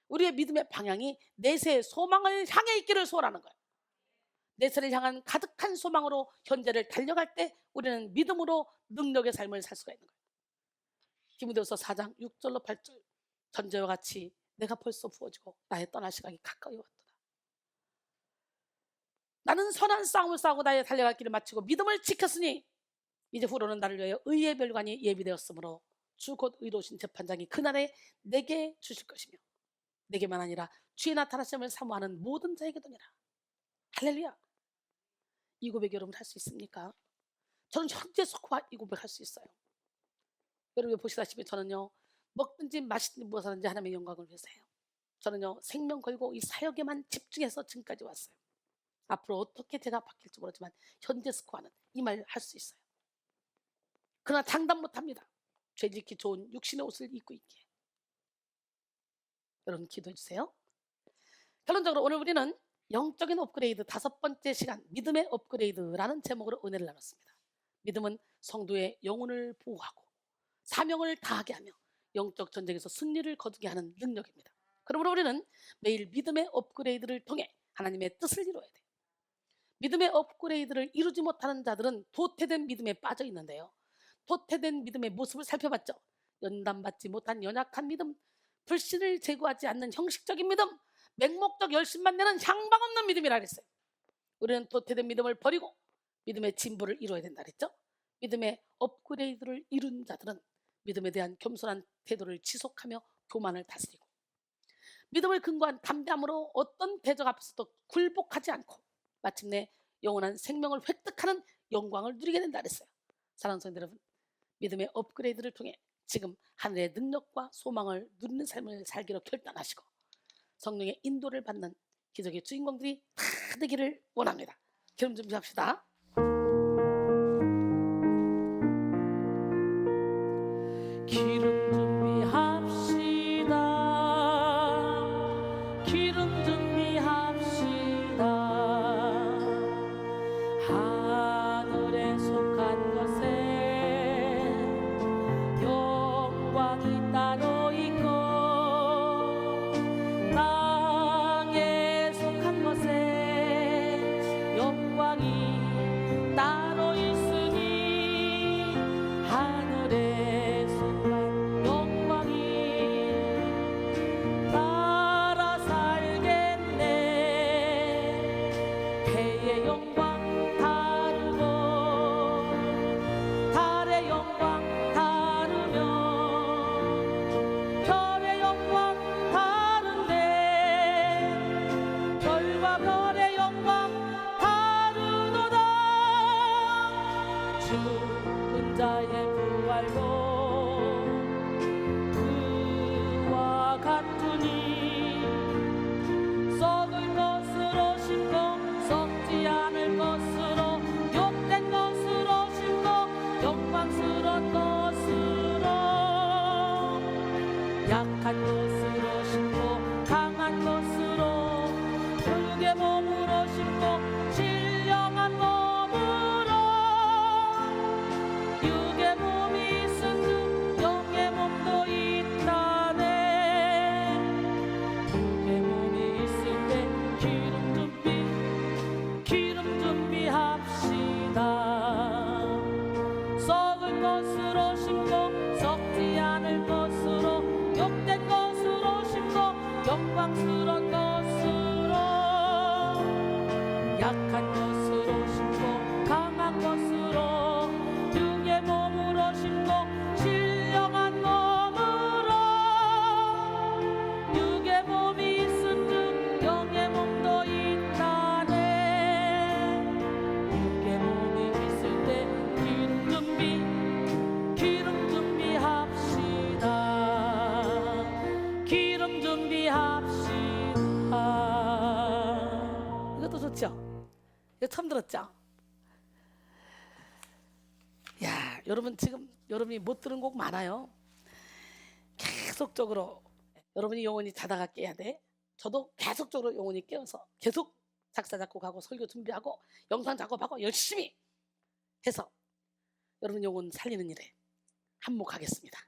우리의 믿음의 방향이 내세의 소망을 향해 있기를 소원하는 거예요. 내세를 향한 가득한 소망으로 현재를 달려갈 때 우리는 믿음으로 능력의 삶을 살 수가 있는 거예요. 디모데후서 4장 6절로 8절 전제와 같이 내가 벌써 부어지고 나의 떠날 시간이 가까이 왔도다. 나는 선한 싸움을 싸우고 나의 달려갈 길을 마치고 믿음을 지켰으니 이제 후로는 나를 위하여 의의 멸관이 예비되었으므로 주 곧 의로우신 재판장이 그날에 내게 주실 것이며 내게만 아니라 주의 나타나심을 사모하는 모든 자에게도니라. 할렐루야. 이 고백 여러분 할 수 있습니까? 저는 현재 속화 이 고백 할 수 있어요. 여러분 보시다시피 저는요 먹든지 마시든지 무엇 하든지 하나님의 영광을 위해서 해요. 저는요 생명 걸고 이 사역에만 집중해서 지금까지 왔어요. 앞으로 어떻게 제가 바뀔지 모르지만 현재 스코어는 이 말 할 수 있어요. 그러나 장담 못합니다. 죄짓기 좋은 육신의 옷을 입고 있기에. 여러분 기도해 주세요. 결론적으로 오늘 우리는 영적인 업그레이드 5번째 시간 믿음의 업그레이드라는 제목으로 은혜를 나눴습니다. 믿음은 성도의 영혼을 보호하고 사명을 다하게 하며 영적 전쟁에서 승리를 거두게 하는 능력입니다. 그러므로 우리는 매일 믿음의 업그레이드를 통해 하나님의 뜻을 이루어야 돼요. 믿음의 업그레이드를 이루지 못하는 자들은 도태된 믿음에 빠져 있는데요. 도태된 믿음의 모습을 살펴봤죠. 연단받지 못한 연약한 믿음, 불신을 제거하지 않는 형식적인 믿음, 맹목적 열심만 내는 향방 없는 믿음이라 그랬어요. 우리는 도태된 믿음을 버리고 믿음의 진보를 이루어야 된다 그랬죠. 믿음의 업그레이드를 이룬 자들은 믿음에 대한 겸손한 태도를 지속하며 교만을 다스리고 믿음을 근거한 담대함으로 어떤 대적 앞에서도 굴복하지 않고 마침내 영원한 생명을 획득하는 영광을 누리게 된다 그랬어요. 사랑하는 성도 여러분, 믿음의 업그레이드를 통해 지금 하늘의 능력과 소망을 누리는 삶을 살기로 결단하시고 성령의 인도를 받는 기적의 주인공들이 다 되기를 원합니다. 기름 준비합시다. 기름 준비합시다. 기름 준비합시다. 하늘에 속한 것에 영광이 따로 있고 땅에 속한 것에 영광이 따로 있으니 하늘에 속한 영광이 따라 살겠네. 해의 영광 다르고 달의 영광 다르며 별의 영광 다른데 별과 별의 영광 다르도다. 죽은 자의 부활도 그와 같으니 썩을 것으로 심고 썩지 않을 것으로 욕된 것으로 심고 영광스러운 것으로 약한 것으로 심고 강한 것으로 육의 몸으로 심고 신령한 몸으로 육의 몸이 있은즉 영의 몸도 있다네. 육의 몸이 있을 때 기름 준비합시다. 썩을 것으로 심고 썩지 않을 것으로 욕된 것으로 심고 영광스러운 것으로 약한 것으로 심고 강한 것으로 육의 몸으로 심고 신령한 몸으로 육의 몸이 있은즉 영의 몸도 있다네. 육의 몸이 있을 때 기름 준비합시다. 기름 준비합시다. 이것도 좋죠? 이거 처음 들었죠? 야, 여러분 지금 여러분이 못 들은 곡 많아요. 계속적으로 여러분이 영혼이 자다가 깨야 돼. 저도 계속적으로 영혼이 깨어서 계속 작사 작곡하고 설교 준비하고 영상 작업하고 열심히 해서 여러분 영혼 살리는 일에 한몫하겠습니다.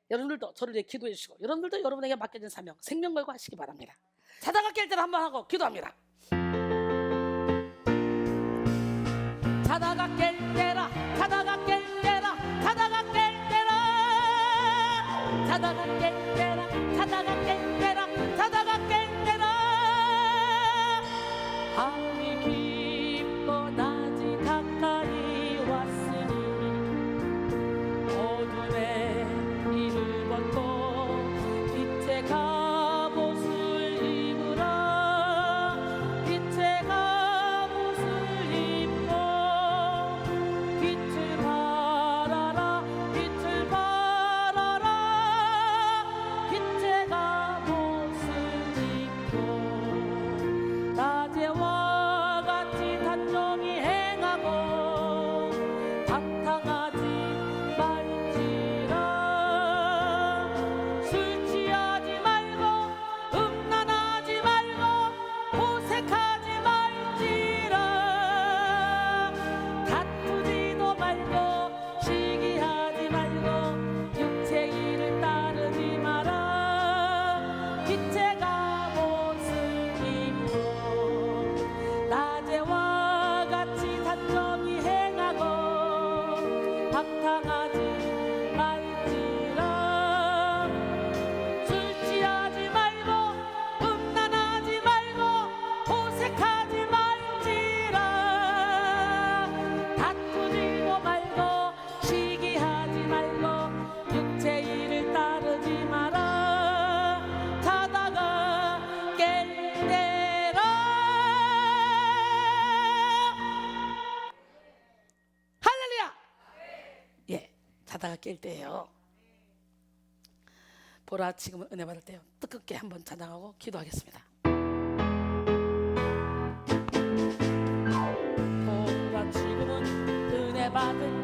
여러분들도 저를 위해 기도해 주시고 여러분들도 여러분에게 맡겨진 사명 생명 걸고 하시기 바랍니다. 자다가 깰 때를 한번 하고 기도합니다. 자다가 깰 때라 자다가 깰 때라 자다가 깰 때라 자다가 깰 때라 자다가 깰 때라 자다가 깰 때라 하늘이 깊고 낮이 가까이 왔으니 어둠에 이를 벗고 빛의 갑옷을 입으라. 빛의 갑옷을 입고 빛을 발하라. 빛을 발하라. 빛의 갑옷을 입고 낮에와 같이 단정히 행하고 방탕하지 말지라. 술 취하지 말고 음란하지 말고 호색하지 말지라. 다투지도 말고 시기하지 말고 육체 일을 따르지 마라. 빛의 갑옷을 입고 낮에와 같이 단정히 행하고 방탕하지 말지라. 술 취하지 말고 음란하지 말고 호색하지 말지라. 다투지도 말고 시기하지 말고 육체 일을 따르지 마라. 자다가 깰 때라. 할렐루야. 예, 자다가 깰 때예요. 보라 지금은 은혜 받을 때요. 뜨겁게 한번 찬양하고 기도하겠습니다. 보라 지금은 은혜 받을